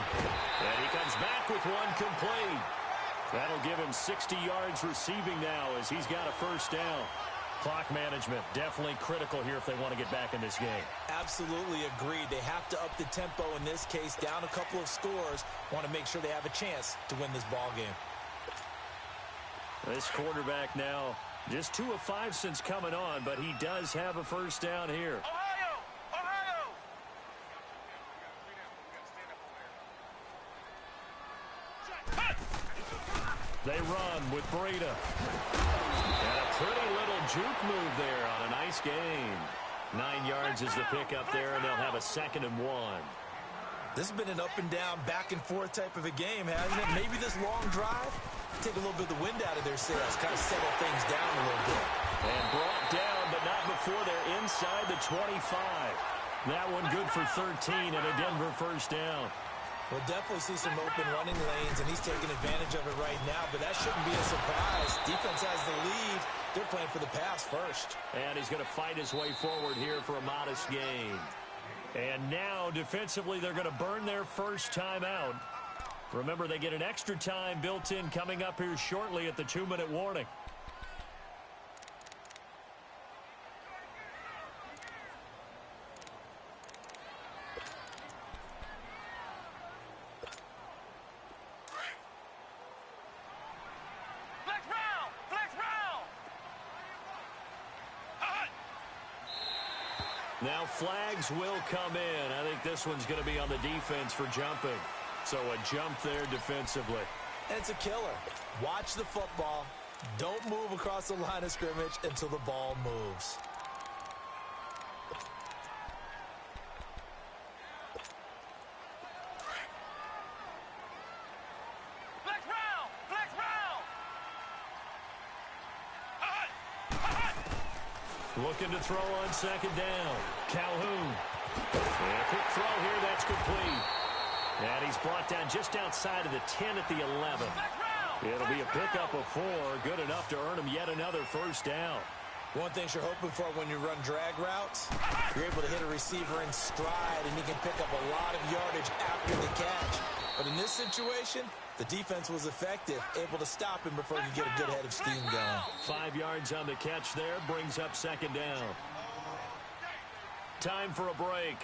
And he comes back with one complete. That'll give him 60 yards receiving now as he's got a 1st down. Clock management definitely critical here if they want to get back in this game. Absolutely agreed. They have to up the tempo in this case, down a couple of scores. Want to make sure they have a chance to win this ball game. This quarterback now just 2 of 5 since coming on, but he does have a 1st down here. They run with Breida. And a pretty little juke move there on a nice gain. 9 yards is the pickup there, and they'll have a 2nd and 1. This has been an up-and-down, back-and-forth type of a game, hasn't it? Maybe this long drive, take a little bit of the wind out of their sails, kind of settle things down a little bit. And brought down, but not before they're inside the 25. That one good for 13 and a Denver first down. We'll definitely see some open running lanes, and he's taking advantage of it right now, but that shouldn't be a surprise. Defense has the lead. They're playing for the pass first. And he's going to fight his way forward here for a modest gain. And now, defensively, they're going to burn their first time out. Remember, they get an extra time built in coming up here shortly at the 2-minute warning. Now flags will come in. I think this one's going to be on the defense for jumping. So a jump there defensively. And it's a killer. Watch the football. Don't move across the line of scrimmage until the ball moves. Looking to throw on 2nd down. Calhoun. And a quick throw here. That's complete. And he's brought down just outside of the 10 at the 11. It'll be a pickup of 4. Good enough to earn him yet another first down. One thing you're hoping for when you run drag routes, you're able to hit a receiver in stride, and he can pick up a lot of yardage after the catch. But in this situation, the defense was effective, able to stop him before he could get a good head of steam going. 5 yards on the catch there, brings up 2nd down. Time for a break.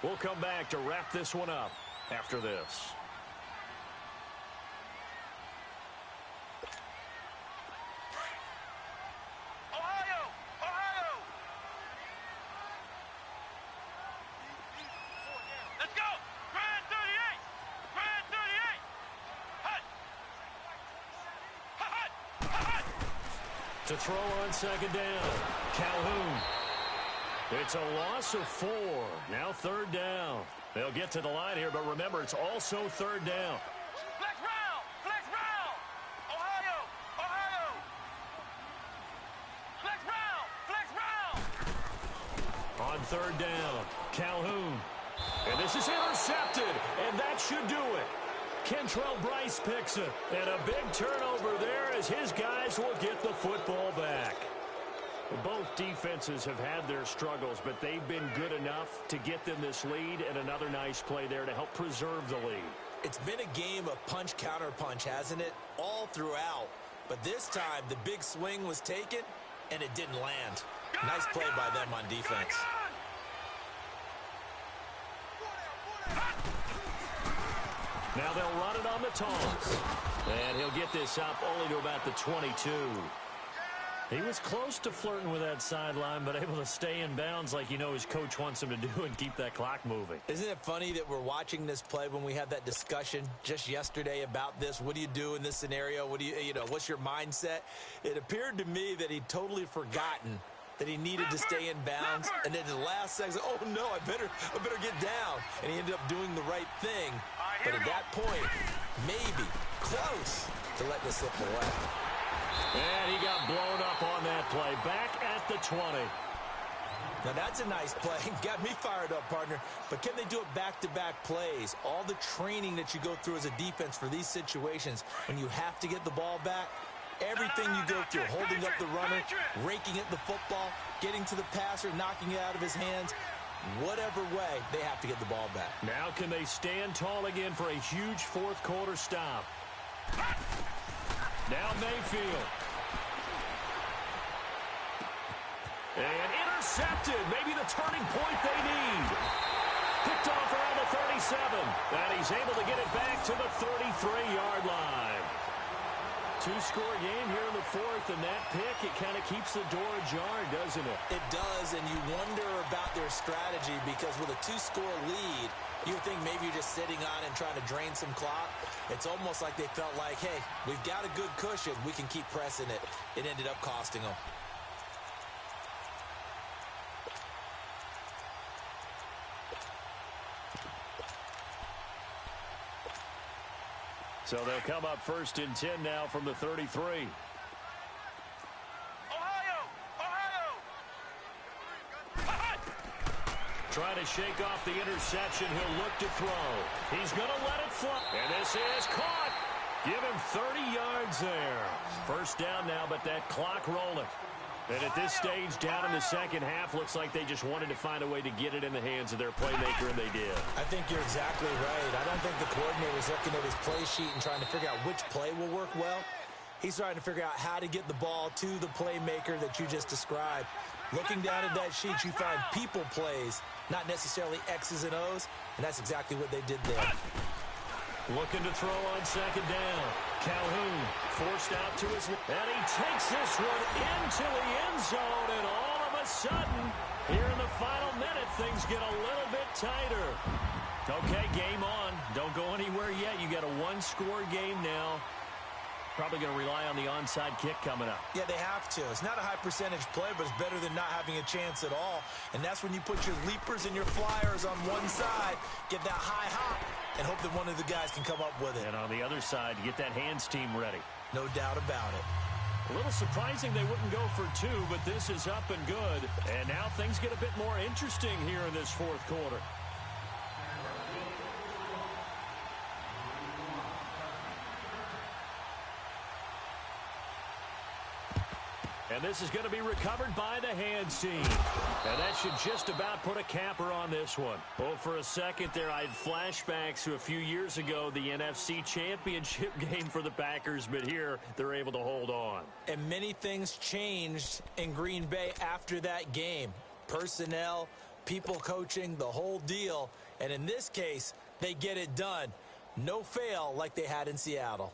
We'll come back to wrap this one up after this. To throw on 2nd down, Calhoun. It's a loss of 4. Now 3rd down. They'll get to the line here, but remember, it's also 3rd down. Flex round! Flex round! Ohio! Ohio! Flex round! Flex round! On 3rd down, Calhoun. And this is intercepted, and that should do it. Kentrell Bryce picks it, and a big turnover there as his guys will get the football back. Both defenses have had their struggles, but they've been good enough to get them this lead, and another nice play there to help preserve the lead. It's been a game of punch-counter-punch, hasn't it? All throughout. But this time, the big swing was taken, and it didn't land. Nice play by them on defense. Now they'll run it on the toss. And he'll get this up only to about the 22. He was close to flirting with that sideline, but able to stay in bounds like you know his coach wants him to do and keep that clock moving. Isn't it funny that we're watching this play when we had that discussion just yesterday about this? What do you do in this scenario? What do you know, what's your mindset? It appeared to me that he'd totally forgotten that he needed to stay in bounds, and then the last second, oh no, I better get down. And he ended up doing the right thing. But at that point, maybe close to letting this slip away. And he got blown up on that play. Back at the 20. Now that's a nice play. Got me fired up, partner. But can they do it back-to-back plays? All the training that you go through as a defense for these situations, when you have to get the ball back, everything you go through, holding up the runner, raking at the football, getting to the passer, knocking it out of his hands, whatever way, they have to get the ball back. Now can they stand tall again for a huge fourth quarter stop? Now Mayfield. And intercepted. Maybe the turning point they need. Picked off around the 37. And he's able to get it back to the 33-yard line. Two-score game here in the fourth, and that pick, it kind of keeps the door ajar, doesn't it? It does, and you wonder about their strategy because with a two-score lead, You would think maybe you're just sitting on it and trying to drain some clock. It's almost like they felt like, hey, we've got a good cushion. We can keep pressing it. It ended up costing them. So they'll come up 1st and 10 now from the 33. Trying to shake off the interception. He'll look to throw. He's going to let it fly. And this is caught. Give him 30 yards there. 1st down now, but that clock rolling. And at this stage, down in the second half, looks like they just wanted to find a way to get it in the hands of their playmaker, and they did. I think you're exactly right. I don't think the coordinator's looking at his play sheet and trying to figure out which play will work well. He's trying to figure out how to get the ball to the playmaker that you just described. Looking down at that sheet, you find people plays, not necessarily X's and O's, and that's exactly what they did there. Looking to throw on 2nd down. Calhoun forced out to his left. And he takes this one into the end zone, and all of a sudden, here in the final minute, things get a little bit tighter. Okay, game on. Don't go anywhere yet. You got a one-score game now. Probably going to rely on the onside kick coming up. Yeah, they have to. It's not a high percentage play, but it's better than not having a chance at all. And that's when you put your leapers and your flyers on one side, get that high hop, and hope that one of the guys can come up with it. And on the other side, get that hands team ready. No doubt about it. A little surprising they wouldn't go for 2, but this is up and good. And now things get a bit more interesting here in this 4th quarter. And this is going to be recovered by the hands team. And that should just about put a capper on this one. Well, for a second there, I had flashbacks to a few years ago, the NFC Championship game for the Packers. But here, they're able to hold on. And many things changed in Green Bay after that game. Personnel, people coaching, the whole deal. And in this case, they get it done. No fail like they had in Seattle.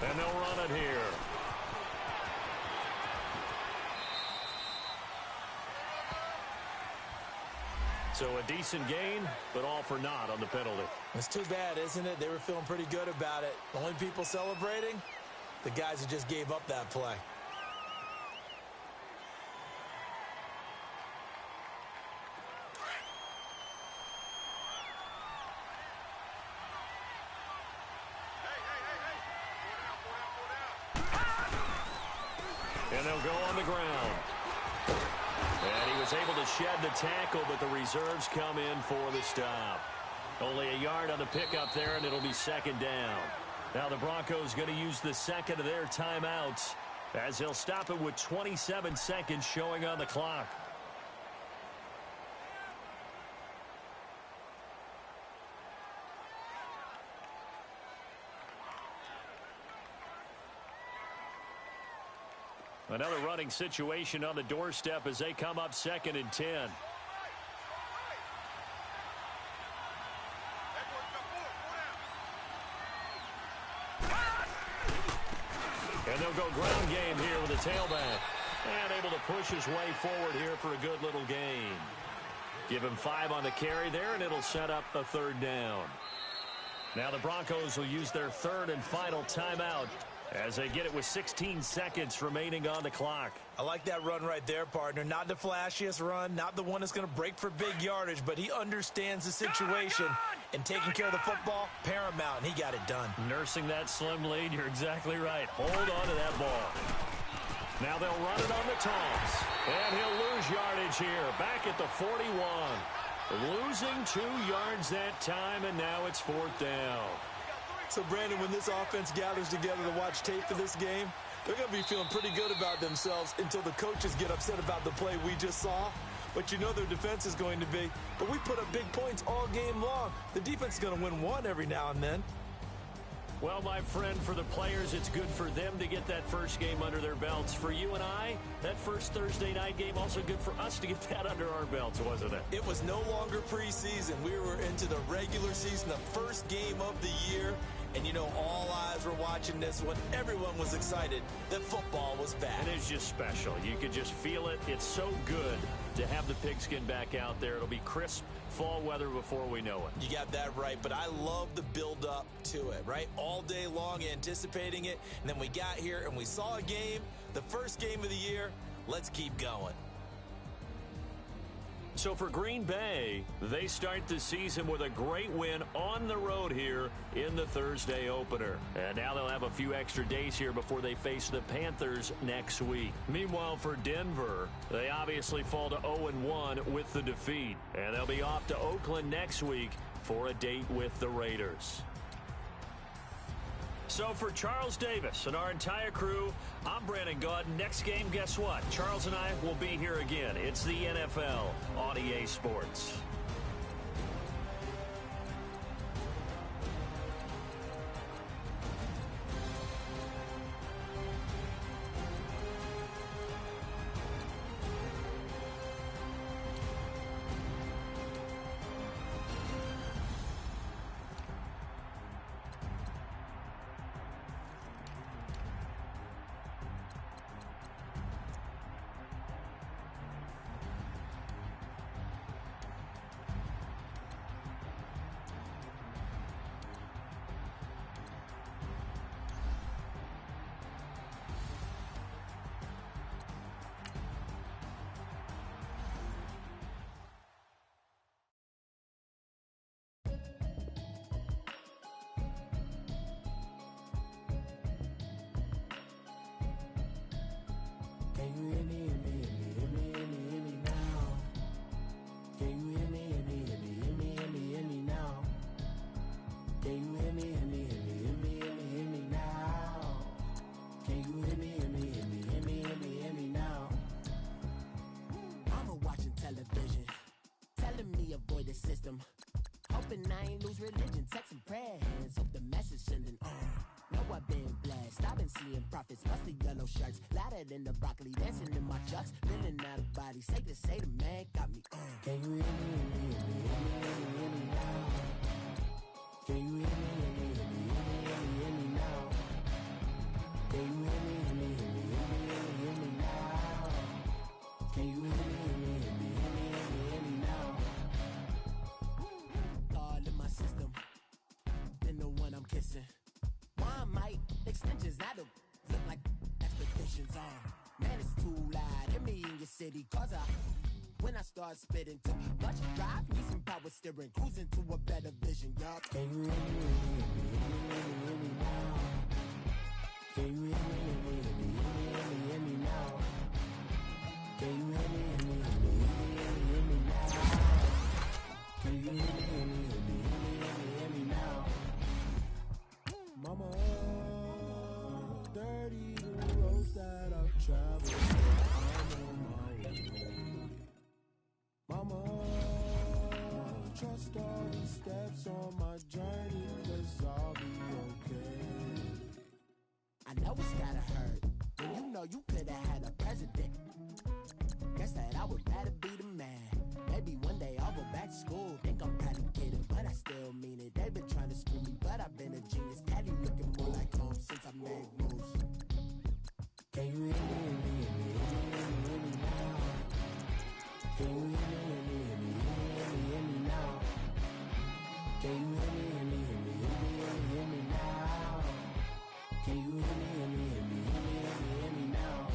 And they'll run it here. So a decent gain, but all for naught on the penalty. It's too bad, isn't it? They were feeling pretty good about it. The only people celebrating, the guys who just gave up that play. And they'll go on the ground. And he was able to shed the tackle, but the reserves come in for the stop. Only a yard on the pickup there, and it'll be 2nd down. Now the Broncos going to use the second of their timeouts as they'll stop it with 27 seconds showing on the clock. Another running situation on the doorstep as they come up 2nd and 10. And they'll go ground game here with a tailback. And able to push his way forward here for a good little gain. Give him 5 on the carry there, and it'll set up a 3rd down. Now the Broncos will use their 3rd and final timeout as they get it with 16 seconds remaining on the clock. I like that run right there, partner. Not the flashiest run, not the one that's going to break for big yardage, but he understands the situation, and taking care of the football, paramount, and he got it done. Nursing that slim lead, you're exactly right. Hold on to that ball. Now they'll run it on the toss, and he'll lose yardage here, back at the 41. Losing 2 yards that time, and now it's 4th down. So, Brandon, when this offense gathers together to watch tape for this game, they're going to be feeling pretty good about themselves until the coaches get upset about the play we just saw. But you know their defense is going to be. But we put up big points all game long. The defense is going to win one every now and then. Well, my friend, for the players, it's good for them to get that first game under their belts. For you and I, that first Thursday night game, also good for us to get that under our belts, wasn't it? It was no longer preseason. We were into the regular season, the first game of the year. And, you know, all eyes were watching this one. Everyone was excited that football was back. It is just special. You could just feel it. It's so good to have the pigskin back out there. It'll be crisp fall weather before we know it. You got that right, but I love the build-up to it, right? All day long anticipating it, and then we got here and we saw a game, the first game of the year. Let's keep going. So for Green Bay, they start the season with a great win on the road here in the Thursday opener. And now they'll have a few extra days here before they face the Panthers next week. Meanwhile, for Denver, they obviously fall to 0-1 with the defeat. And they'll be off to Oakland next week for a date with the Raiders. So for Charles Davis and our entire crew, I'm Brandon Gaudin. Next game, guess what? Charles and I will be here again. It's the NFL on EA Sports. Hoping I ain't lose religion, texting prayers, hope the message sending on. Know I've been blessed, I've been seeing prophets, musty yellow shirts, louder than the broccoli, dancing in my chucks, feeling out of body, safe to say the man got me on. Can you hear me, hear me now? Can you hear me, hear me now? Can you hear me, hear me now? Can you hear me, hear me now? All in my system, been the one I'm kissing. One might extensions, I don't look like expectations on. Man, it's too loud, hit me in your city, cause when I start spitting too much drive, need some power steering, cruising to a better vision, y'all. Can you hear me now? Can you hear me now? Can you hear me now? Can you hear me now? Mama, dirty the roads that I've traveled, I'm on my way. Mama, trust all the steps on my journey, 'cause I'll be okay. I know it's gotta hurt, when you know you could've had a president. Guess that I would rather be the man. Maybe one day I'll go back to school. Think I'm probably kidding, but I still mean it. They've been trying to screw me, but I've been a genius. Caddy looking more like home since I made moves. Can you hear me now? Can you hear me now? Can you hear me now? Can you hear me now?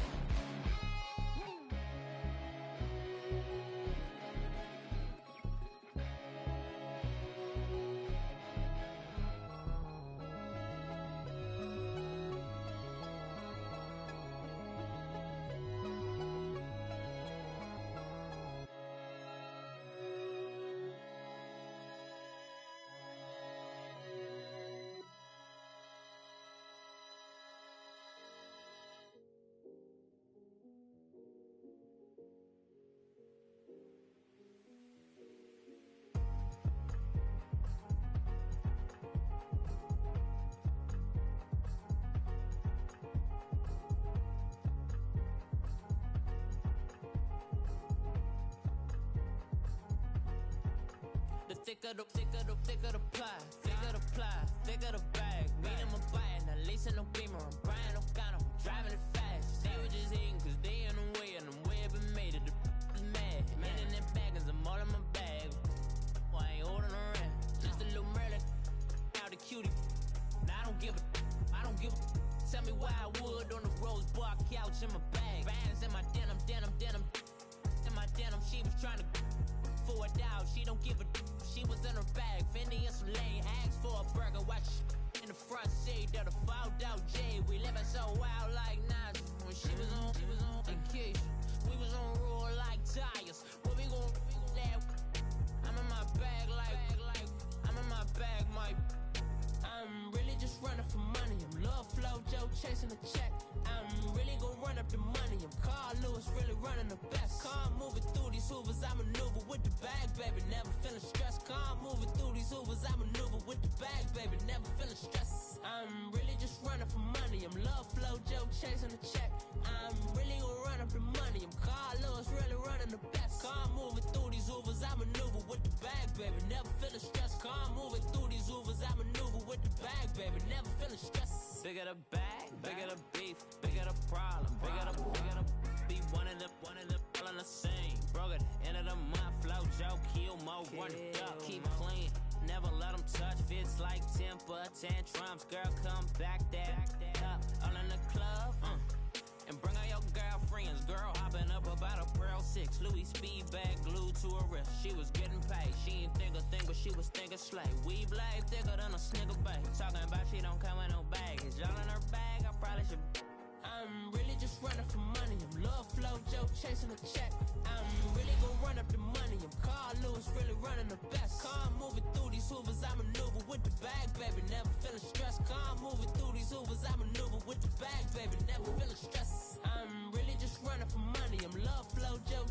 The thicker the pie, thicker the ply, thicker the bag. Meet them a buying, at least in no beamer. I'm Brian O'Connor, I'm driving it fast. They were just hating cause they in the way, and the way I've been made it. The is mad. Man in them baggins, I'm all in my bag. Well, I ain't holding around. Just a little Merlin, out the cutie. Now I don't give a. Tell me why I would on the rose bar couch in my bag. Bands in my denim. In my denim, she was trying to for a doubt. She don't give a. She was in her bag. Fendi and some lane hags for a burger. Watch in the front seat of the fouled out J. We living so wild like Nas. When she was on vacation, we was on roll like tires. What we gon' that? I'm in my bag like I'm in my bag, my. I'm really just running for money. I'm Love Flow Joe chasing the check. I'm really gon' run up the money. I'm Carl Lewis, really running the best. Calm moving through these hoovers, I maneuver with the bag, baby. Never feeling stressed. Calm moving through these hoovers, I maneuver with the bag, baby. Never feeling stressed. I'm really just running for money. I'm Love Flow Joe chasing the check. I'm really gon' run up the money. I'm Carl Lewis, really running the best. Calm moving through these hoovers, I maneuver with the bag, baby. Never feeling stressed. Calm moving through these hoovers, I maneuver with the bag, baby. Never feeling stressed. Bigger the bag, bigger the beef, bigger the problem, bigger the be one of the all in the same. Broke at the end of the month, Flow Joe, kill mo, run it up, keep clean. Never let them touch, fits like temper tantrums. Girl, come back that up, all in the club, and bring all your girlfriends. Girl hopping up about a Pearl 6, Louis speed bag glued to her wrist. She was getting paid, she ain't think a thing, but she was thinking slay. We blade thicker than a snigger bag. Talking about she don't come with no baggage. All in her bag, I probably should. I'm really just running for money. I'm Love Flow Joe chasing a check. I'm really gon' run up the money. I'm Carl Lewis, really running the best. Calm moving through these hoovers, I maneuver with the bag, baby. Never feeling stressed. Calm moving through these hoovers, I maneuver with the bag, baby. Never feeling stressed. I'm really just running for money. I'm Love Flow Joe.